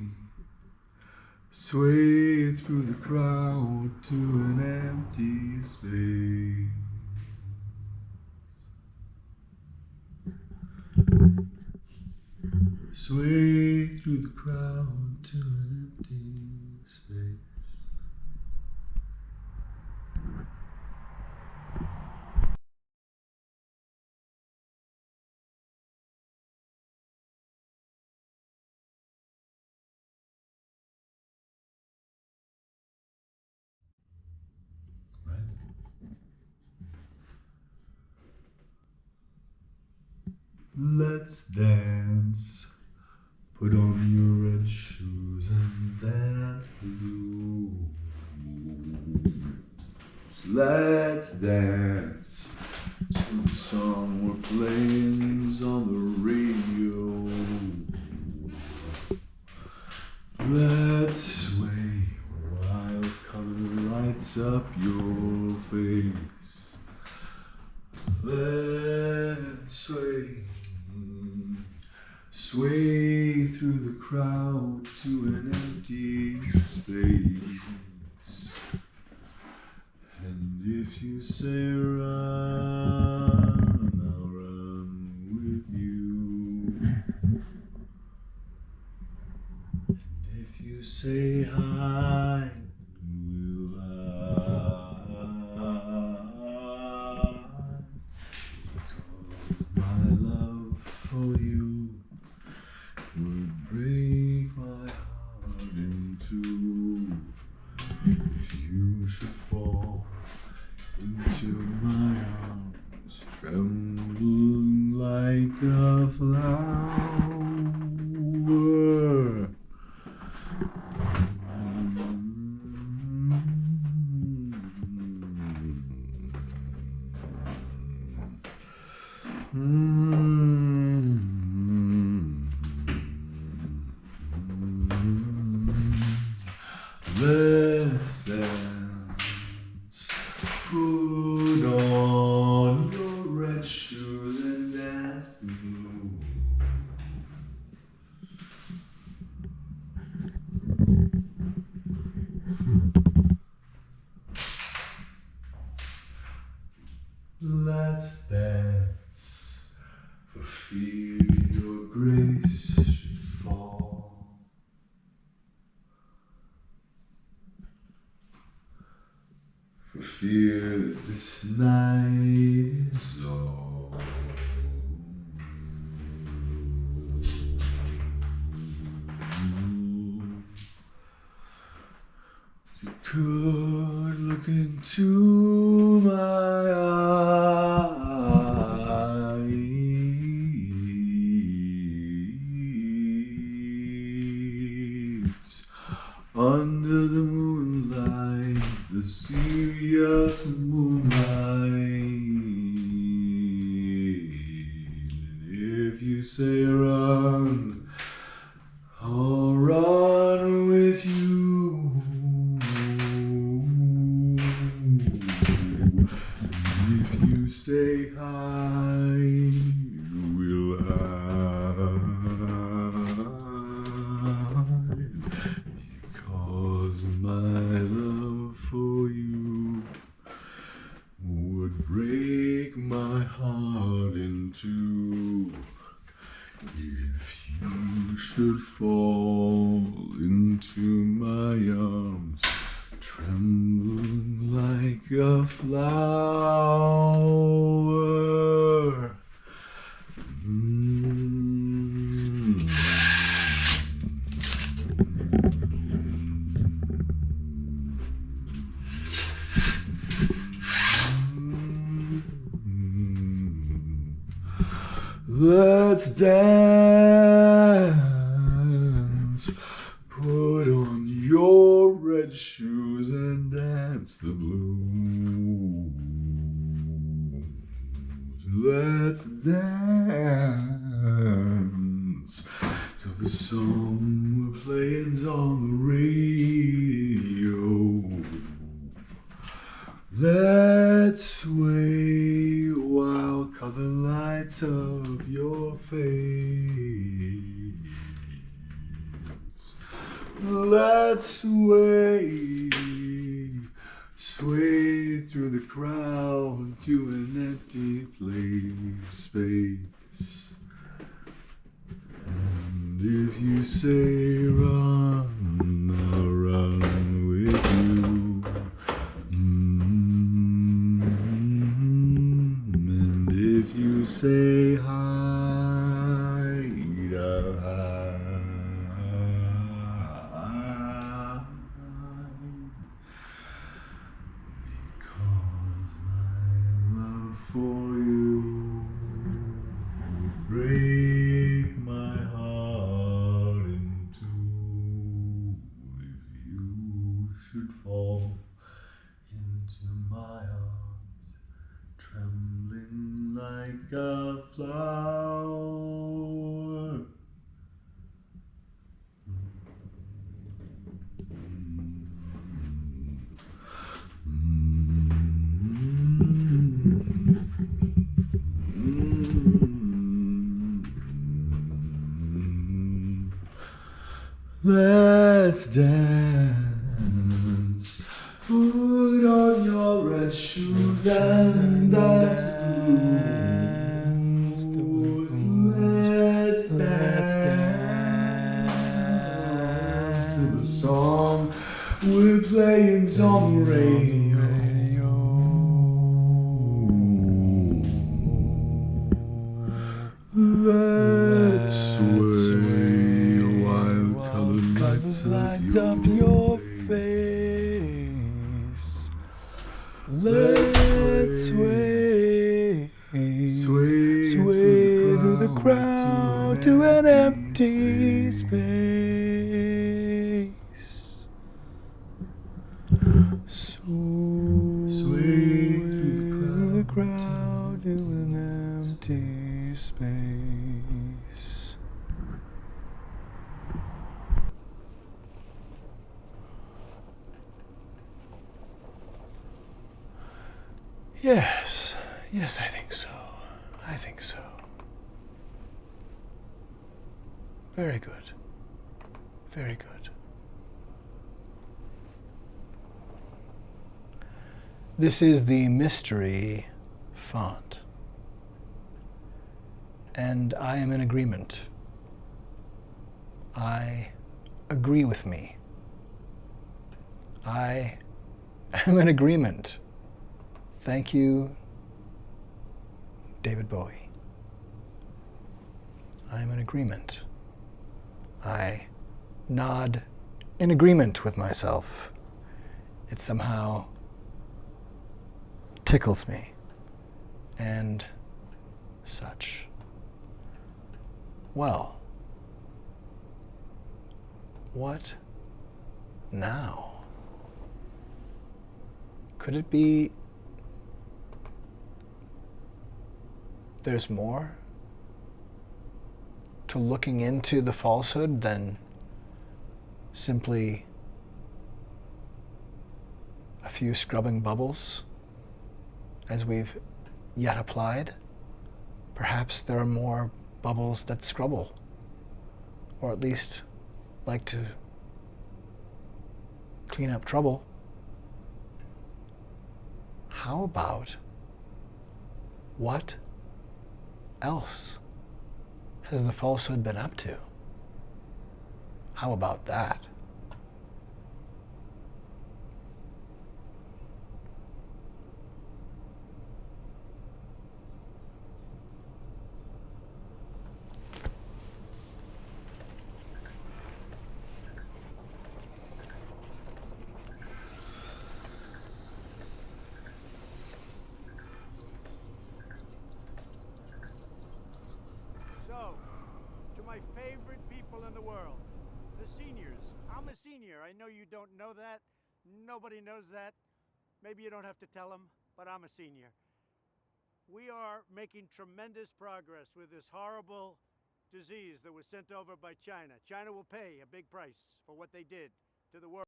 S2: sway through the crowd to an empty space. Sway through the crowd to an empty space. Let's dance. Put on your red shoes and dance the blues. Let's dance to the song we're playing's on the radio. Let's sway while color lights up your face. Let's sway, sway through the crowd to an empty space. And if you say run, I'll run with you. you say hi, will I? My love for you would break my heart in two. If you should fall into my arms, trembling like a flower. Let's dance. Put on your red shoes and dance the blues. Let's dance, for fear your grace should fall. For fear that this night is all. You could look into my eyes. Under the moonlight, the serious moonlight. If you say run, I'll run with you. If you say hi, will hide. Because my love for you would break my heart in two. If you should fall into my arms, trembling like a flower. Let's dance. Put on your red shoes and dance the blues. Let's dance till the song we're playing's on the radio. Let's sway while color lights up your face. Let's sway, sway through the crowd to an empty space. And if you say run, I'll run with you. And if you say hide, I'll hide. Because my love for you would break my heart in two. If you should fall into my arms, trembling like a flower. Let's dance. Put on your red shoes and dance the blues. Let's dance till the song we're playing's on the radio. Let's sway while colored lights up your face. Let's sway through the crowd to an empty space. Sway through the crowd to an empty space. Yes, I think so. I think so. Very good. Very good. This is the mystery font. And I am in agreement. I agree with me. I am in agreement. Thank you, David Bowie. I am in agreement. I nod in agreement with myself. It somehow tickles me and such. Well, what now? Could it be there's more to looking into the falsehood than simply a few scrubbing bubbles as we've yet applied? Perhaps there are more bubbles that scrubble, or at least like to clean up trouble. How about what else has the falsehood been up to? How about that?
S3: My favorite people in the world, the seniors. I'm a senior. I know you don't know that. Nobody knows that. Maybe you don't have to tell them, but I'm a senior. We are making tremendous progress with this horrible disease that was sent over by China. China will pay a big price for what they did to the world.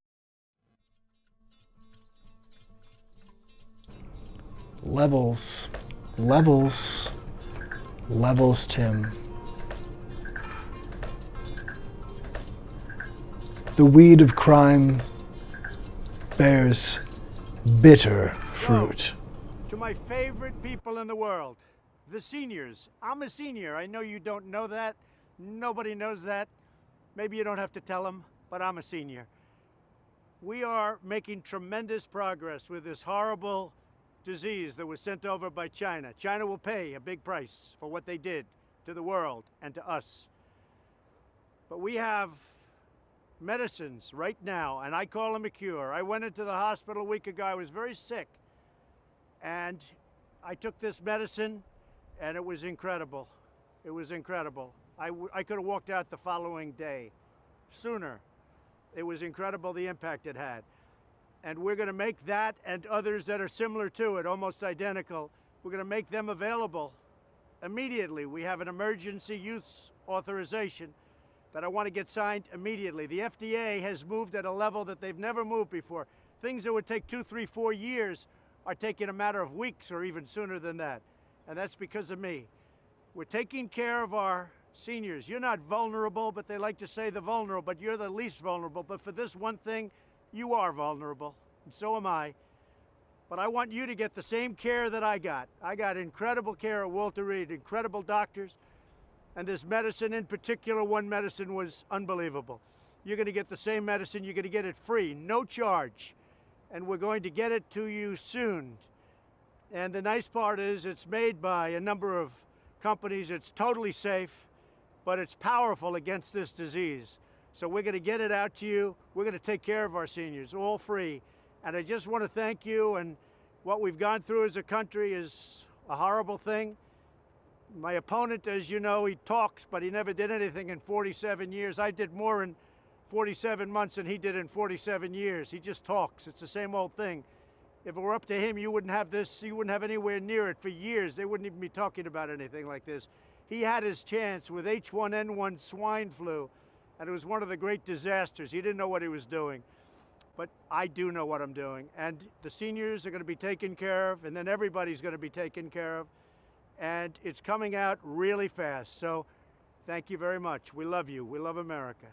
S1: Levels, Tim. The weed of crime bears bitter fruit.
S3: To my favorite people in the world, the seniors. I'm a senior. I know you don't know that. Nobody knows that. Maybe you don't have to tell them, but I'm a senior. We are making tremendous progress with this horrible disease that was sent over by China. China will pay a big price for what they did to the world and to us. But we have medicines right now, and I call them a cure. I went into the hospital a week ago. I was very sick, and I took this medicine, and it was incredible. It was incredible. I could have walked out the following day, sooner. It was incredible the impact it had. And we're going to make that and others that are similar to it, almost identical, we're going to make them available immediately. We have an emergency use authorization that I want to get signed immediately. The FDA has moved at a level that they've never moved before. Things that would take 2, 3, 4 years are taking a matter of weeks or even sooner than that. And that's because of me. We're taking care of our seniors. You're not vulnerable, but they like to say the vulnerable, but you're the least vulnerable. But for this one thing, you are vulnerable, and so am I. But I want you to get the same care that I got. I got incredible care at Walter Reed, incredible doctors. And this medicine in particular, one medicine was unbelievable. you're going to get the same medicine. You're going to get it free, no charge. And we're going to get it to you soon. And the nice part is it's made by a number of companies. It's totally safe, but it's powerful against this disease. So we're going to get it out to you. We're going to take care of our seniors, all free. And I just want to thank you. And what we've gone through as a country is a horrible thing. My opponent, as you know, he talks, but he never did anything in 47 years. I did more in 47 months than he did in 47 years. He just talks. It's the same old thing. If it were up to him, you wouldn't have this, you wouldn't have anywhere near it for years. They wouldn't even be talking about anything like this. He had his chance with H1N1 swine flu, and it was one of the great disasters. He didn't know what he was doing. But I do know what I'm doing. And the seniors are going to be taken care of, and then everybody's going to be taken care of. And it's coming out really fast. So thank you very much. We love you. We love America.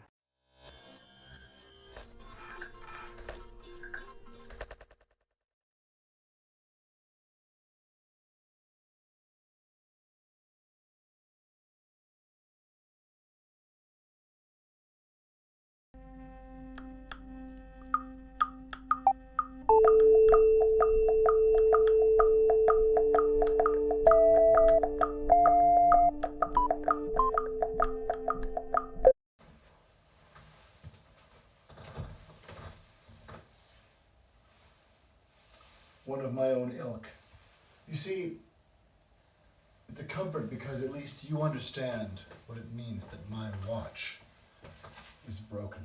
S2: One of my own ilk. You see, it's a comfort because at least you understand what it means that my watch is broken.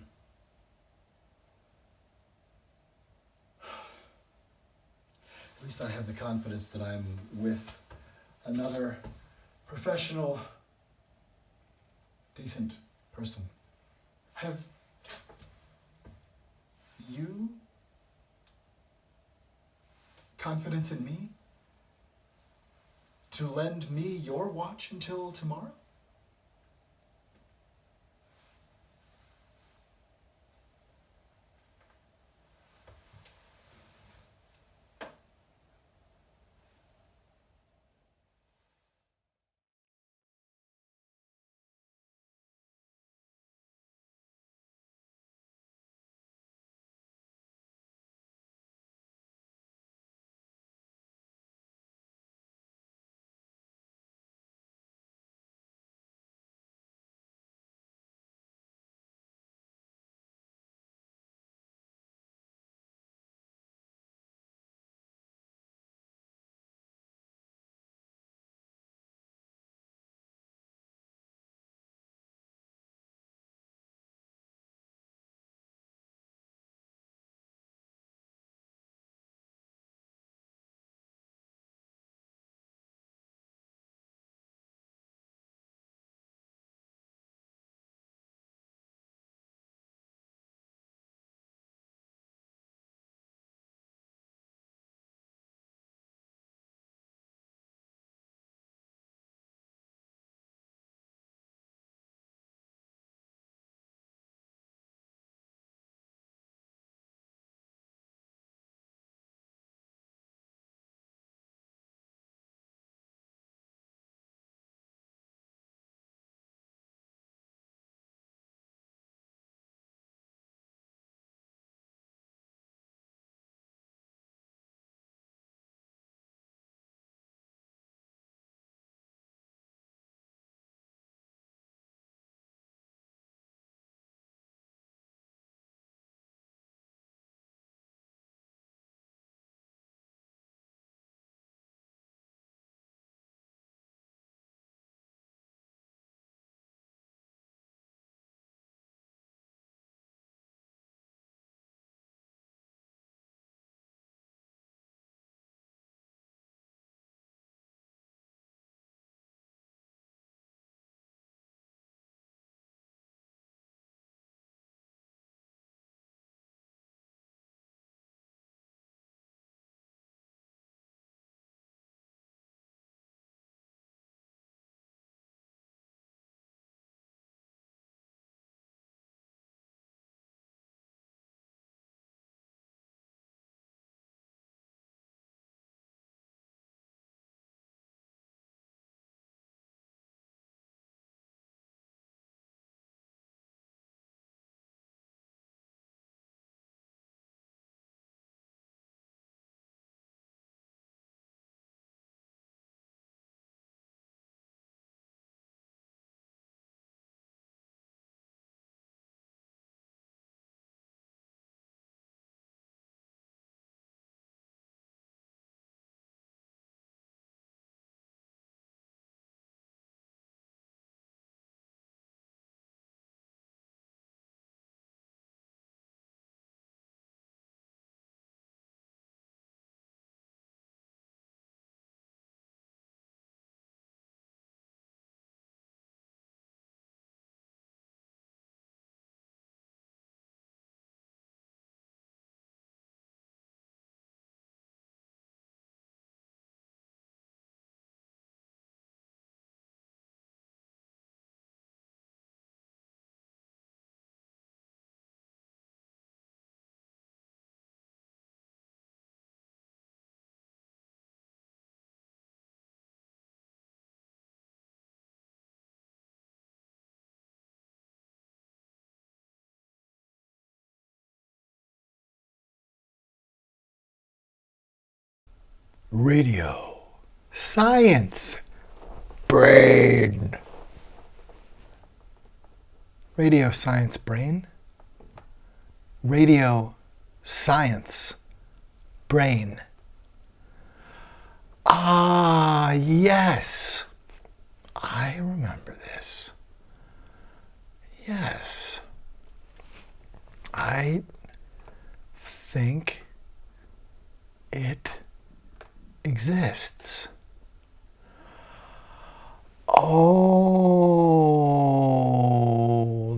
S2: At least I have the confidence that I'm with another professional, decent person. Have you confidence in me to lend me your watch until tomorrow? Radio Science Brain. Radio Science Brain. Radio Science Brain. Ah, yes. I remember this. Yes. I think it exists. Oh,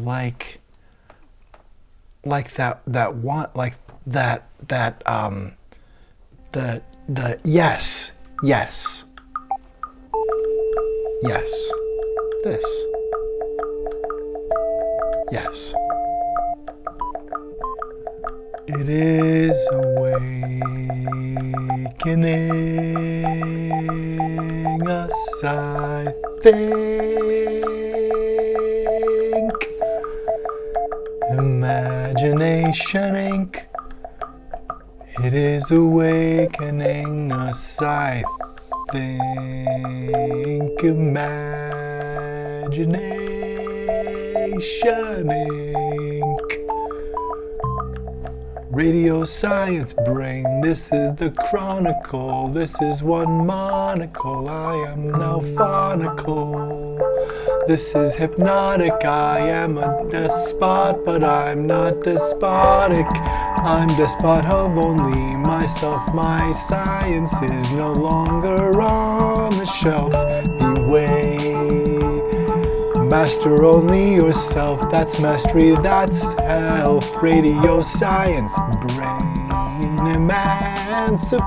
S2: like that one, like that the yes, yes, yes, this, yes. It is awakening us, I think. Imagination Inc. It is awakening us, I think. Imagination Inc. Radio Science Brain, this is the chronicle, this is one monocle, I am now phonical. This is hypnotic, I am a despot, but I'm not despotic. I'm despot of only myself, my science is no longer on the shelf. Beware. Master only yourself, that's mastery, that's health. Radio Science Brain, emancipate,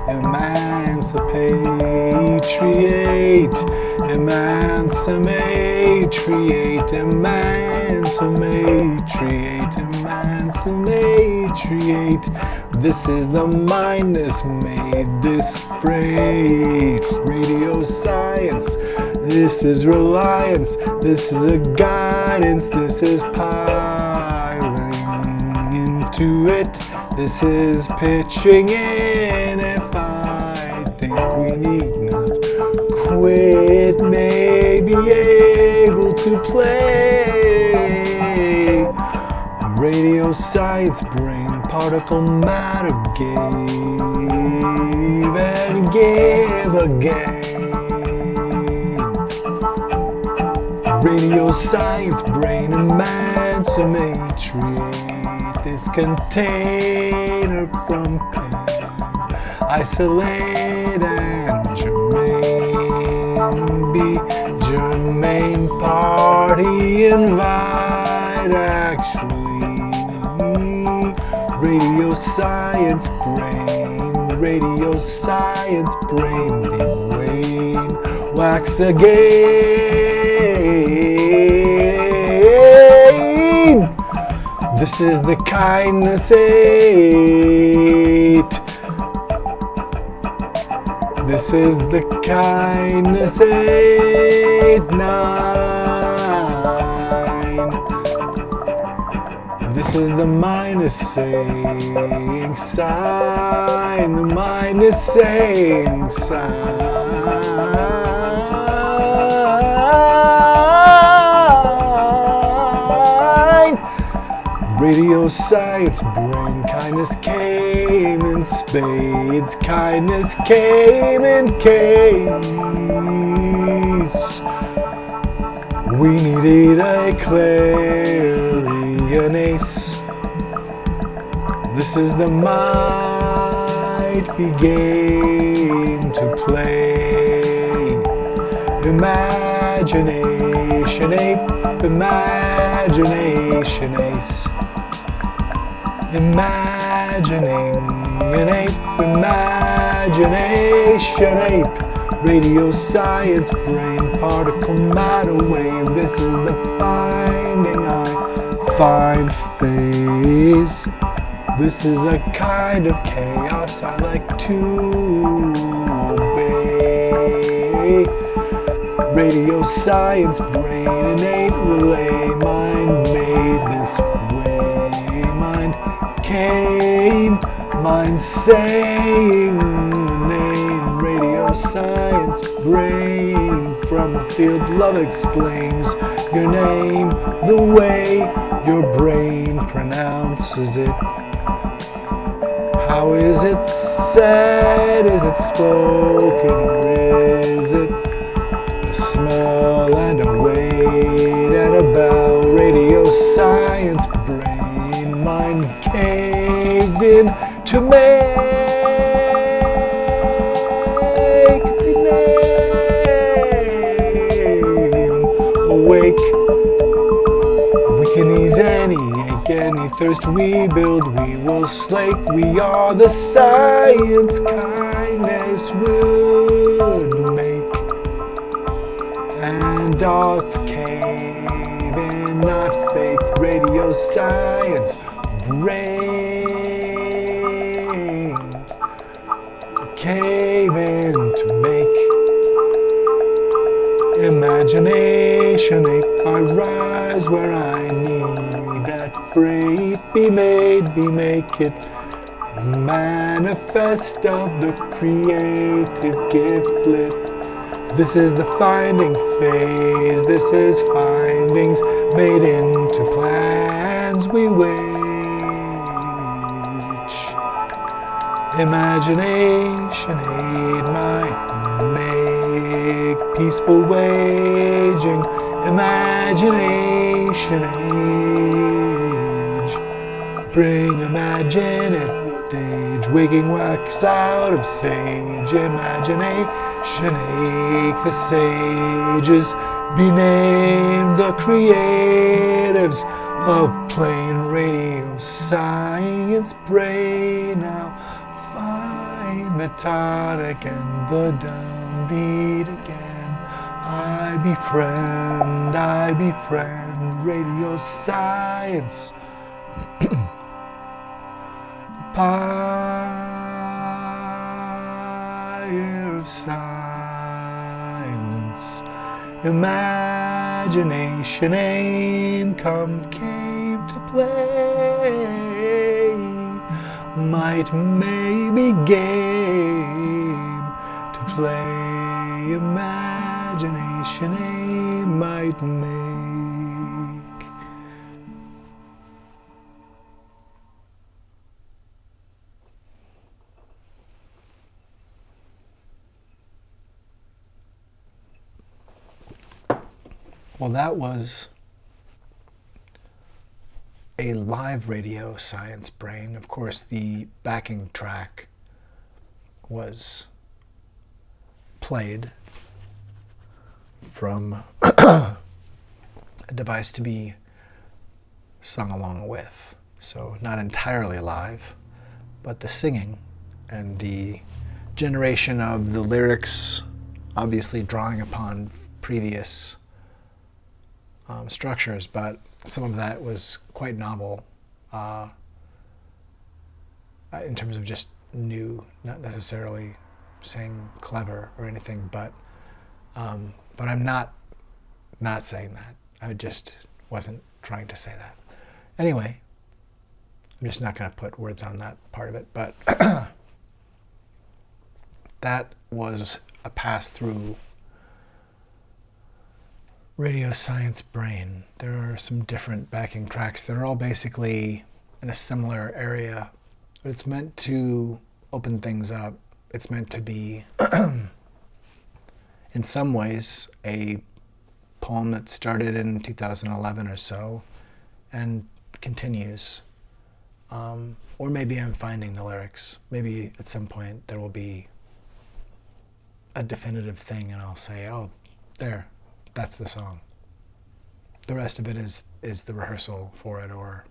S2: emancipate, emancipate, emancipate. This is the mind that's made this freight. Radio Science, this is reliance, this is a guidance, this is piling into it, this is pitching in. If I think we need not quit, may be able to play. Radio Science Brain, particle matter gave and gave again. Radio Science Brain, emancipate this container from pain. Isolate and germane, be germane, party, invite, actually. Radio Science Brain, Radio Science Brain, be rain, wax again. This is the kindness 8. This is the kindness 8, 9. This is the mind is saying sign. The mind is saying sign. Radio Science Brain, kindness came in spades, kindness came in case. We needed a clarion ace. This is the might be game to play. Imagination ape, imagination ace. Imagining an ape, imagination ape. Radio Science Brain, particle matter wave. This is the finding I find phase. This is a kind of chaos I like to obey. Radio Science Brain, innate relay, mind made this way. Mind came
S1: mind saying the name, radio science brain. From a field love explains your name, the way your brain pronounces it. How is it said? Is it spoken? Or is it a smell and a wait and a bell? Radio science brain, mind caved in to make the name awake. We can ease any ache, any thirst we build, we will slake. We are the science kindness would make. And doth cave in, not fake, radio science brain. Cave in to make imagination ache. I rise where I need that freight. Be made, be make it. Manifest of the creative giftlet. This is the finding phase. This is findings made into plans we wage. Imagination aid might make peaceful waging. Imagination age. Bring imaginative age. Waking wax out of sage. Imagination ache. The sages be named the creatives of plain radio science brain. Now find the tonic and the downbeat again. I befriend radio science. Pyre of silence. Imagination aim come came to play. Might maybe game to play. Imagination aim might make. Well, that was a live radio science brain. Of course, the backing track was played from a device to be sung along with. So not entirely live, but the singing and the generation of the lyrics, obviously drawing upon previous structures, but some of that was quite novel in terms of just new, not necessarily saying clever or anything, but I'm not saying that. I just wasn't trying to say that. Anyway, I'm just not going to put words on that part of it, but that was a pass through Radio Science Brain. There are some different backing tracks that are all basically in a similar area, but it's meant to open things up. It's meant to be, in some ways, a poem that started in 2011 or so and continues. Or maybe I'm finding the lyrics. Maybe at some point there will be a definitive thing and I'll say, oh, there. That's the song. The rest of it is the rehearsal for it, or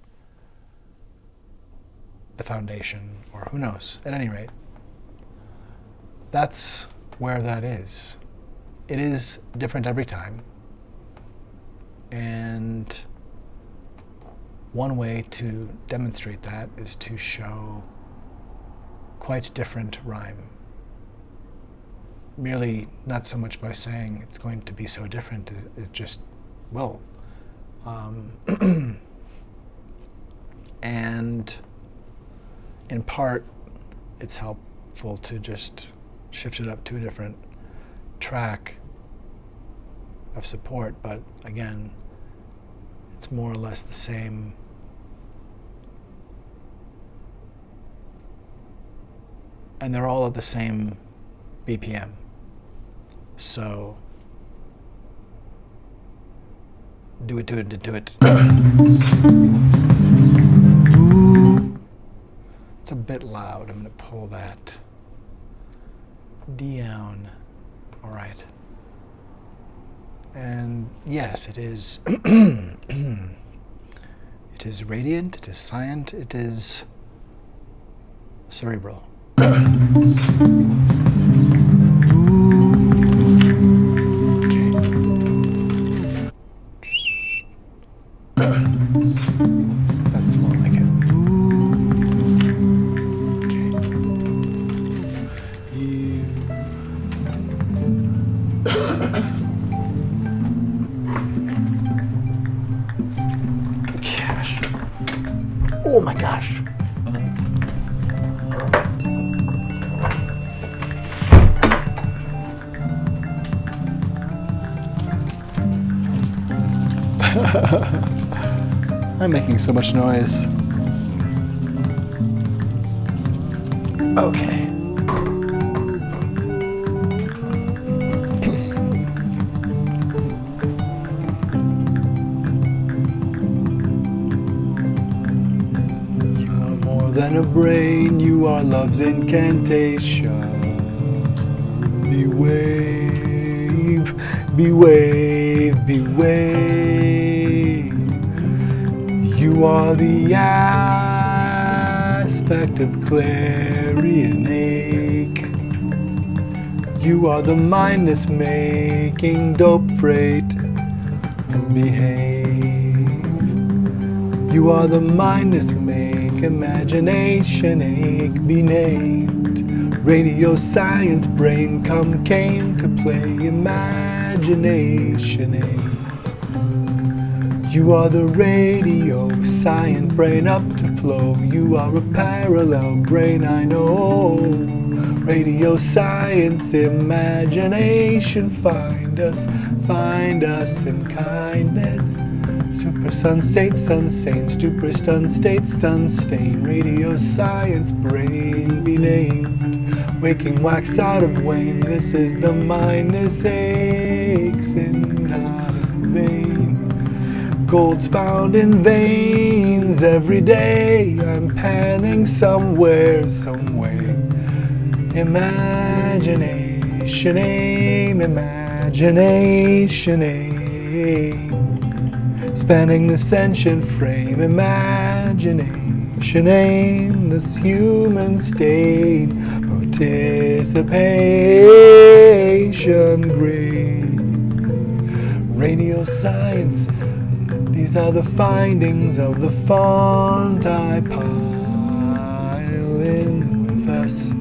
S1: the foundation, or who knows. At any rate, that's where that is. It is different every time. And one way to demonstrate that is to show quite different rhyme. Merely not so much by saying it's going to be so different, it just will. And in part,
S2: it's helpful to just shift it up to a different track of support, but again, it's more or less the same. And they're all at the same BPM. So do it. It's a bit loud. I'm going to pull that down. All right. And yes, it is. It is radiant. It is scient. It is cerebral. That's more like it. Gosh. Oh my gosh. I'm making so much noise. Okay. You are more than a brain, you are love's incantation. Be wave, be wave, be wave. You are the aspect of clarion ache. You are the mindless making dope freight behave. You are the mindless make imagination ache be named. Radio science brain come came to play imagination ache. You are the radio science brain up to flow. You are a parallel brain, I know. Radio science imagination find us in kindness. Super sun state, sun sane, super stun state, stun stain. Radio science brain be named. Waking wax out of wane. This is the mindless aches and not in vain. Gold's found in veins every day. I'm panning somewhere, some way. Imagination aim, imagination aim. Spanning the sentient frame, imagination aim. This human state, participation great. Radio science. These are the findings of the font I pile in with us.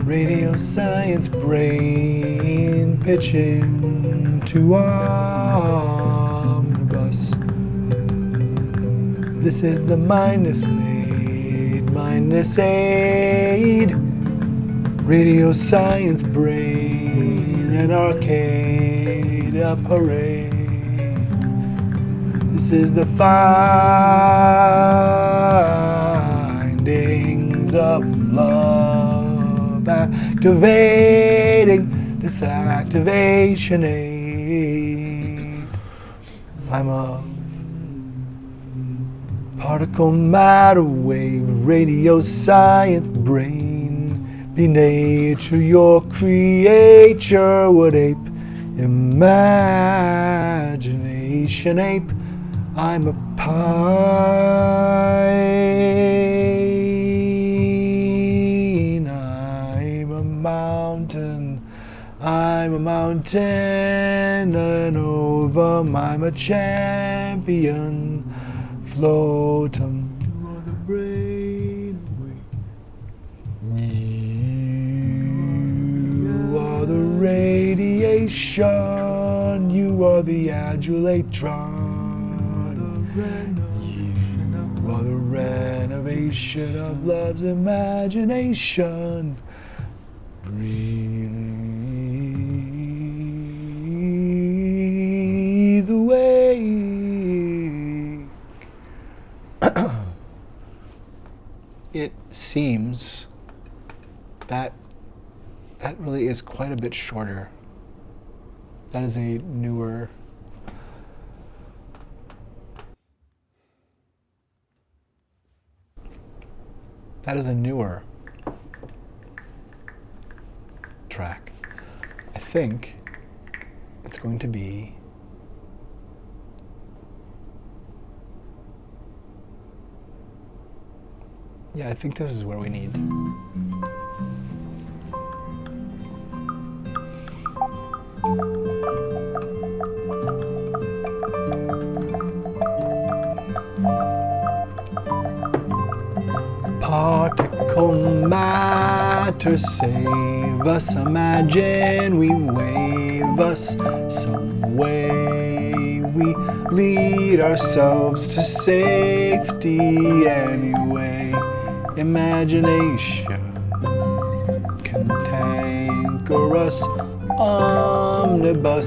S2: Radio science brain pitching to omnibus. This is the mindless made, mindless aid. Radio science brain, an arcade, a parade. This is the findings of love, activating this activation aid. I'm a particle matter wave, radio science brain. Be nature your creature would ape, imagination ape. I'm a pine, I'm a mountain, I'm a mountain, an ovum, I'm a champion, floatum. You are the brain you are the radiation, you are the adulatron. You While the renovation of love's imagination breathe away. It seems that really is quite a bit shorter. That is a newer track. I think it's going to be I think this is where we need. Particle matter, save us, imagine we wave us some way. We lead ourselves to safety anyway. Imagination cantanker us, omnibus,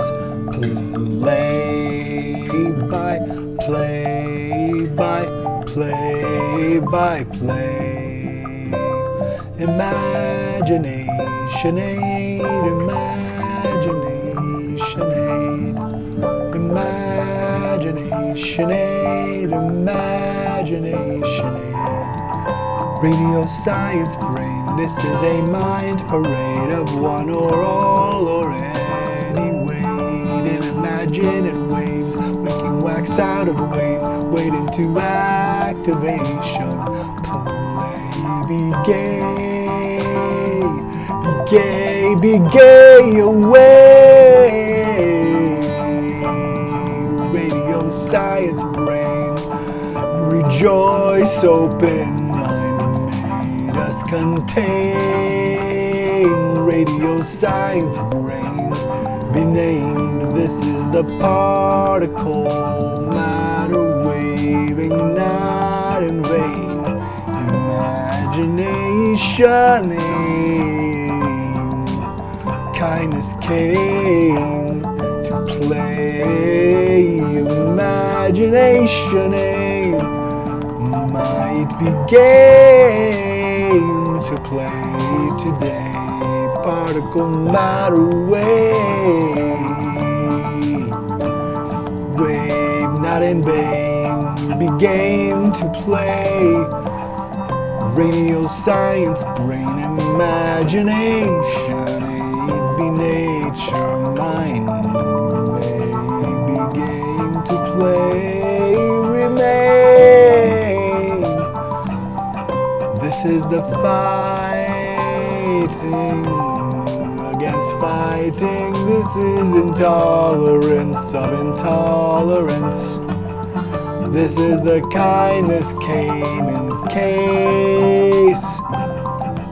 S2: play by play by play by play. Imagination aid, imagination aid, imagination aid, imagination aid. Radio science brain, this is a mind parade of one or all or any weight. In imagine it waves, waking wax out of wane, wade into activation. Play, be gay, be gay, be gay away. Radio science brain, rejoice, open contain. Radio science brain, be named. This is the particle matter waving, not in vain. Imagination aim, kindness came to play. Imagination aim, might be game to play today. Particle matter wave, wave not in vain. Be game to play. Radio science brain, imagination aid, be nature mind. May be game to play. Remain. This is the fighting against fighting. This is intolerance of intolerance. This is the kindness came in case.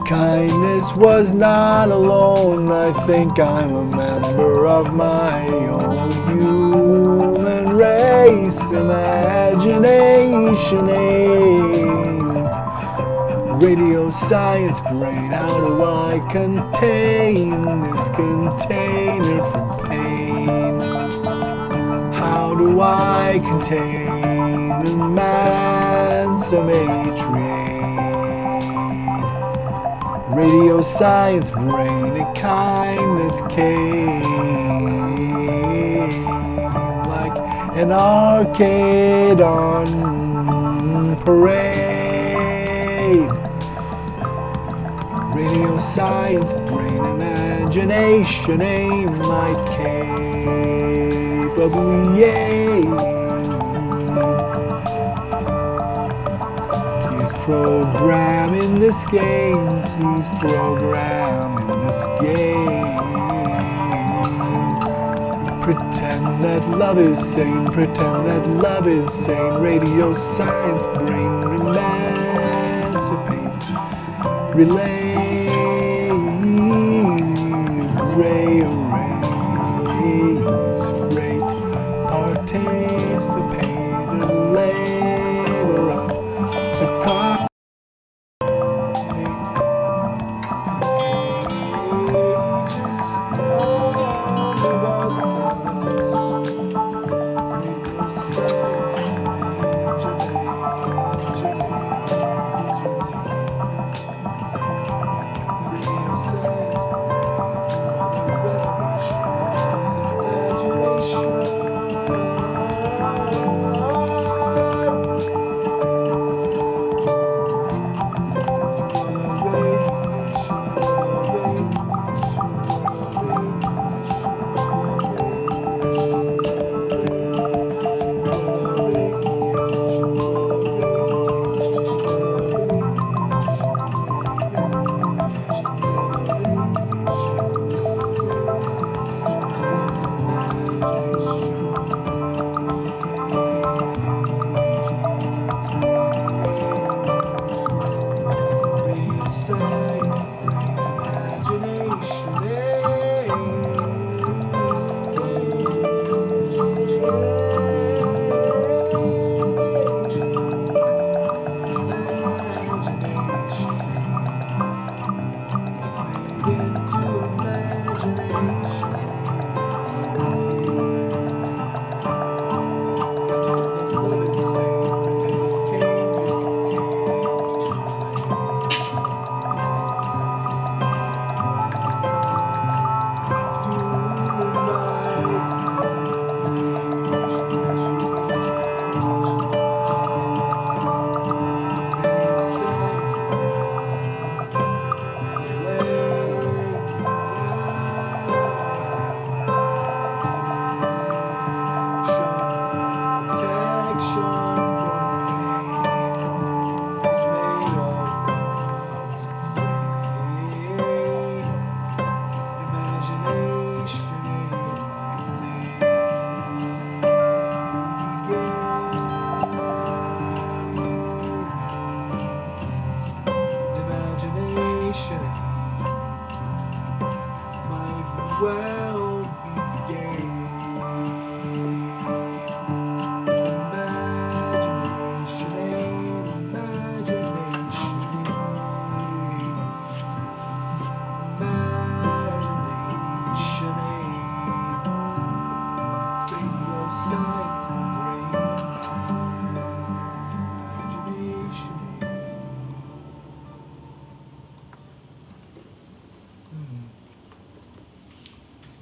S2: Kindness was not alone. I think I'm a member of my own human race. Imagination aid. Radio science brain, how do I contain this container for pain? How do I contain emancipation? Radio science brain, a kindness came like an arcade on parade. Radio science brain, imagination aim might capably aid. Please program in this game, please program in this game. Pretend that love is sane, pretend that love is sane. Radio science brain, emancipate, relay. Raise freight, participate in labor of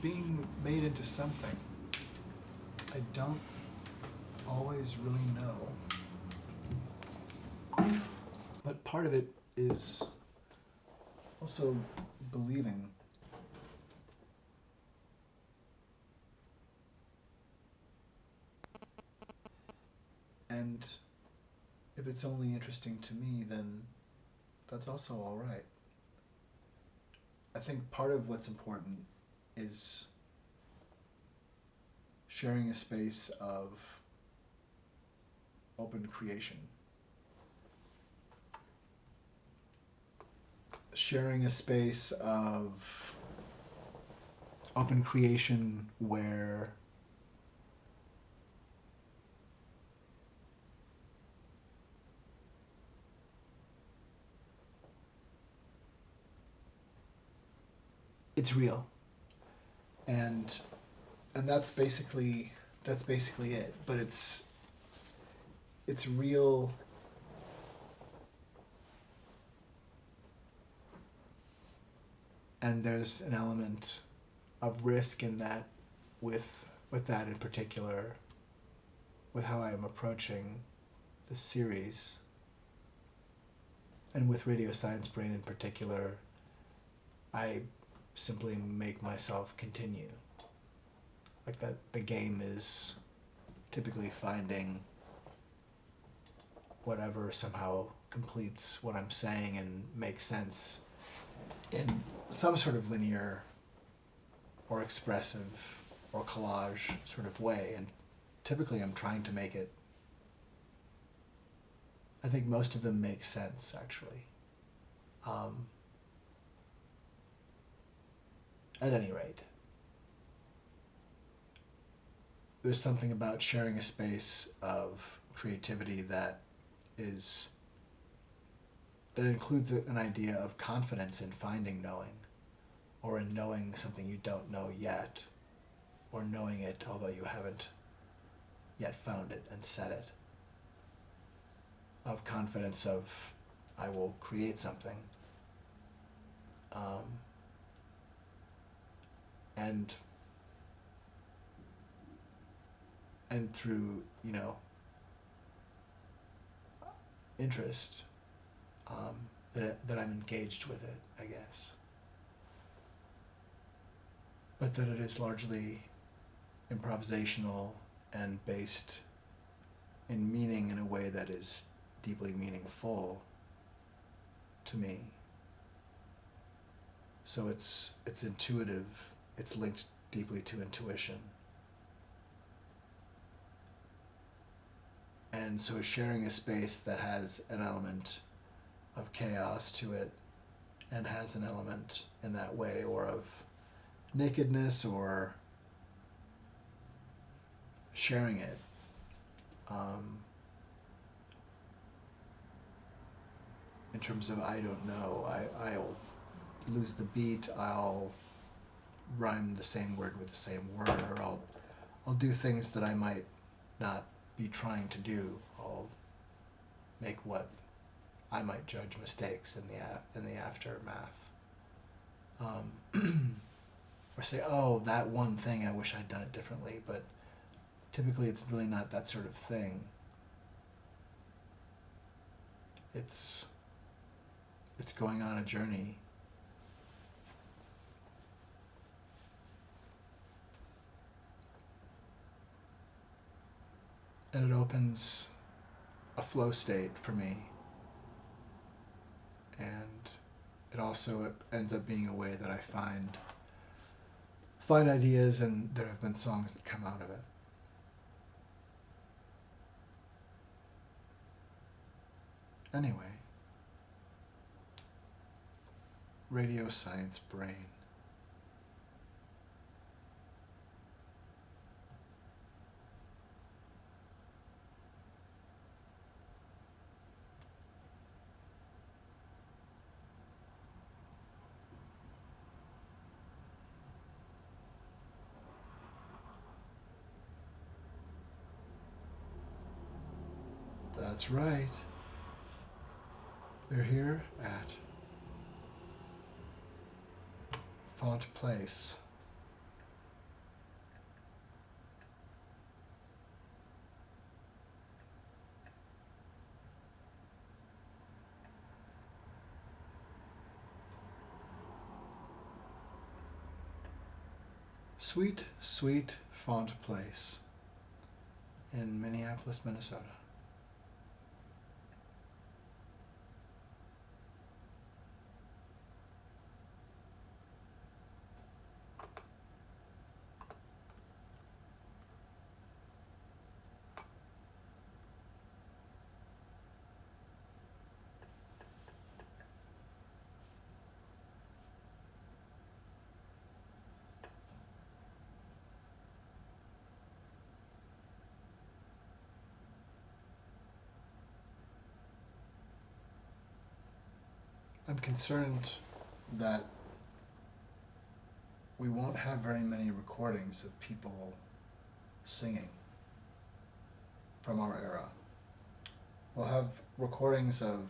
S2: being made into something. I don't always really know. But part of it is also believing. And if it's only interesting to me, then that's also all right. I think part of what's important is sharing a space of open creation. Sharing a space of open creation where it's real, and that's basically it. But it's real. And there's an element of risk in that, with that in particular, with how I am approaching the series, and with Radio Science Brain in particular, I simply make myself continue. Like that, the game is typically finding whatever somehow completes what I'm saying and makes sense in some sort of linear or expressive or collage sort of way. And typically I'm trying to make it, I think most of them make sense, actually. At any rate, there's something about sharing a space of creativity that includes an idea of confidence in finding knowing, or in knowing something you don't know yet, or knowing it although you haven't yet found it and said it. Of confidence of, I will create something. And through, interest, that I'm engaged with it, I guess. But that it is largely improvisational and based in meaning in a way that is deeply meaningful to me. So it's intuitive, it's linked deeply to intuition. And so sharing a space that has an element of chaos to it, and has an element in that way, or of nakedness, or sharing it, in terms of, I don't know, I'll lose the beat, I'll rhyme the same word with the same word, or I'll do things that I might not be trying to do. I'll make what I might judge mistakes in the aftermath, or say, oh, that one thing, I wish I'd done it differently. But typically it's really not that sort of thing. It's going on a journey. And it opens a flow state for me. And it also ends up being a way that I find ideas, and there have been songs that come out of it. Anyway, Radio Science Brain. That's right. They're here at Font Place
S1: Sweet, sweet Font Place in Minneapolis, Minnesota. I'm concerned that we won't have very many recordings of people singing from our era. We'll have recordings of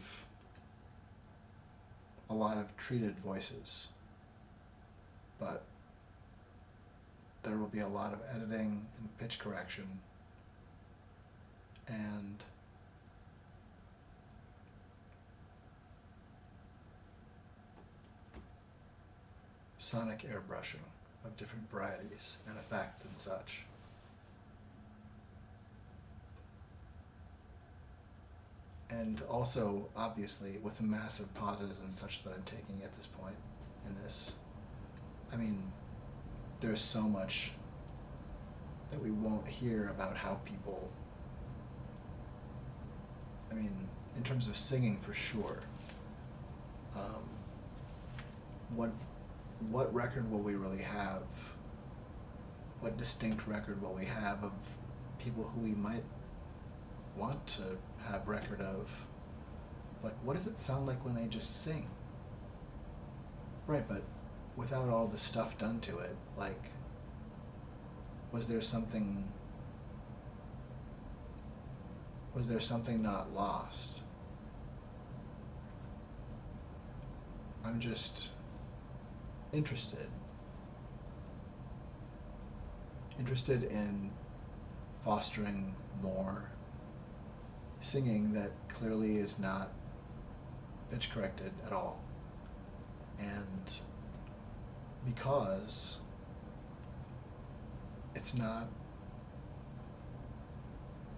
S1: a lot of treated voices, but there will be a lot of editing and pitch correction and sonic airbrushing of different varieties and effects and such. And also, obviously, with the massive pauses and such that I'm taking at this point in this, I mean, there's so much that we won't hear about how people, I mean, in terms of singing for sure, what record will we really have? What distinct record will we have of people who we might want to have record of? Like, what does it sound like when they just sing? Right, but without all the stuff done to it, like, was there something not lost? I'm just interested in fostering more singing that clearly is not pitch corrected at all. And because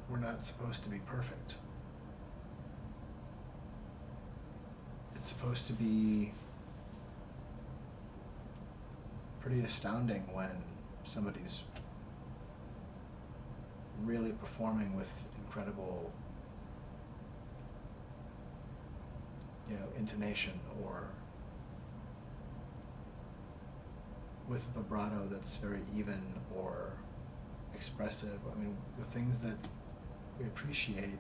S1: we're not supposed to be perfect. It's supposed to be pretty astounding when somebody's really performing with incredible, intonation, or with vibrato that's very even or expressive. I mean, the things that we appreciate,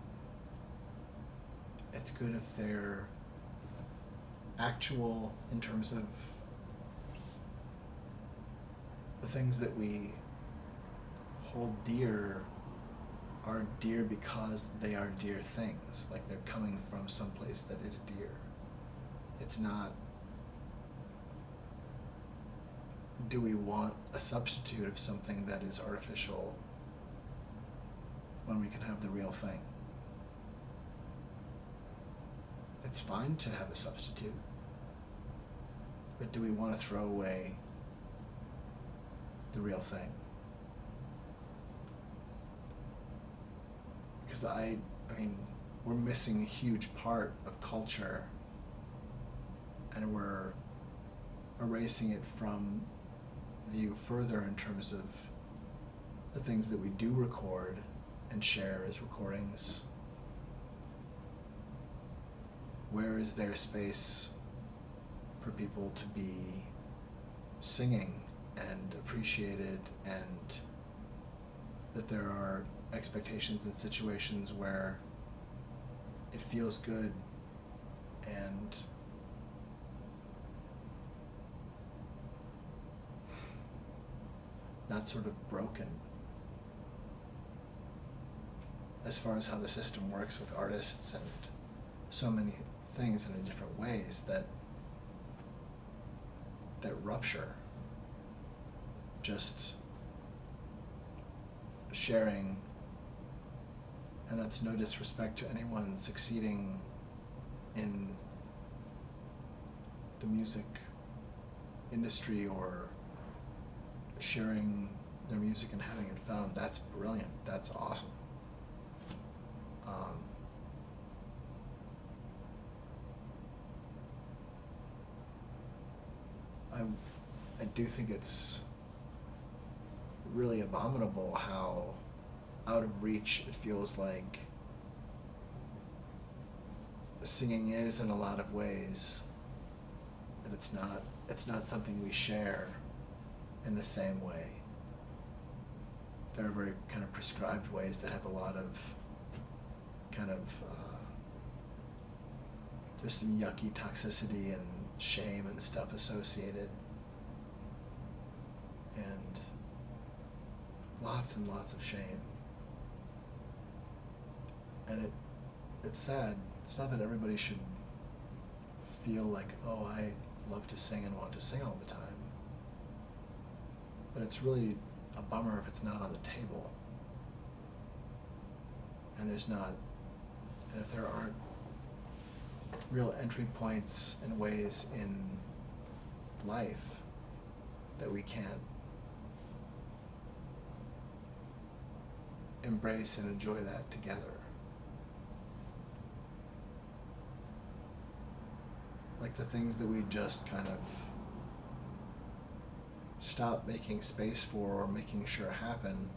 S1: it's good if they're actual in terms of the things that we hold dear are dear because they are dear things, like they're coming from someplace that is dear. It's not, do we want a substitute of something that is artificial when we can have the real thing? It's fine to have a substitute, but do we want to throw away the real thing? Because I mean, we're missing a huge part of culture, and we're erasing it from view further in terms of the things that we do record and share as recordings. Where is there space for people to be singing and appreciated, and that there are expectations and situations where it feels good and not sort of broken, as far as how the system works with artists and so many things in different ways that rupture just sharing. And that's no disrespect to anyone succeeding in the music industry or
S2: sharing their music and having it found, that's brilliant. That's awesome. I do think it's really abominable how out of reach it feels like singing is in a lot of ways, that it's not something we share in the same way. There are very kind of prescribed ways that have a lot of kind of there's some yucky toxicity and shame and stuff associated, and lots of shame. And it's sad. It's not that everybody should feel like, oh, I love to sing and want to sing all the time. But it's really a bummer if it's not on the table. And if there aren't real entry points and ways in life that we can't embrace and enjoy that together. Like the things that we just kind of stop making space for or making sure happen.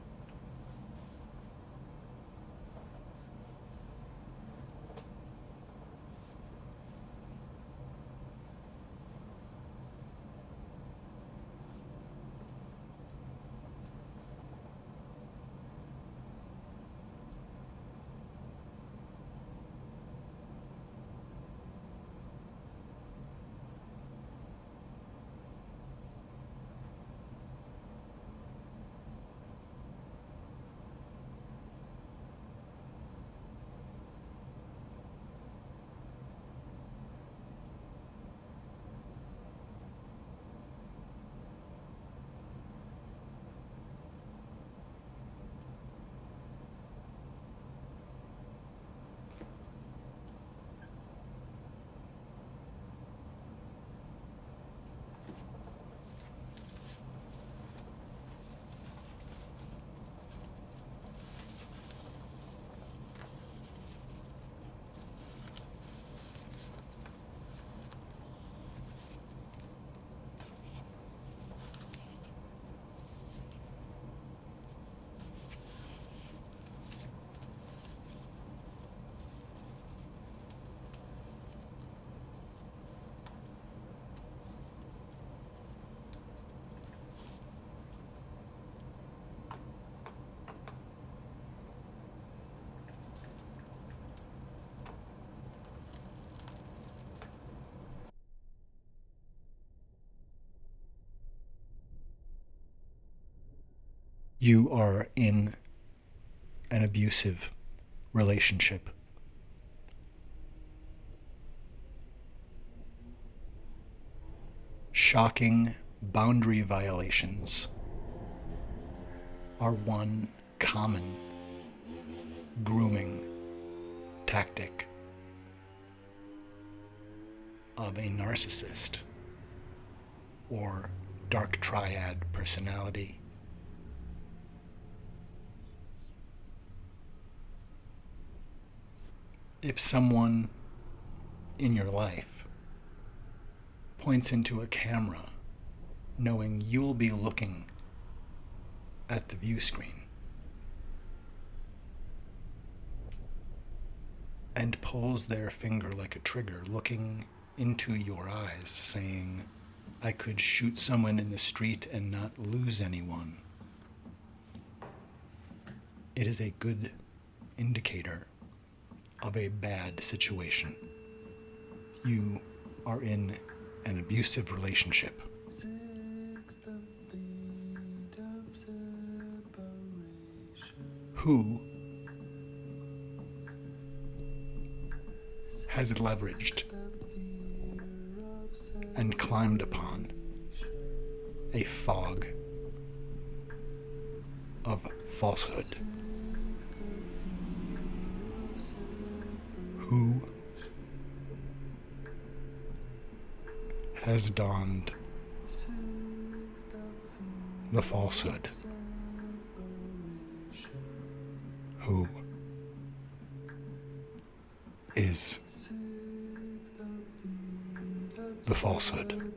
S1: You are in an abusive relationship. Shocking boundary violations are one common grooming tactic of a narcissist or dark triad personality. If someone in your life points into a camera knowing you'll be looking at the view screen and pulls their finger like a trigger, looking into your eyes, saying, I could shoot someone in the street and not lose anyone, it is a good indicator of a bad situation. You are in an abusive relationship. Who has leveraged and climbed upon a fog of falsehood? Who has donned
S4: the falsehood? Who is the falsehood?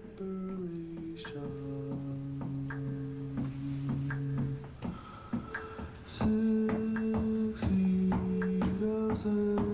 S5: Six feet of sand.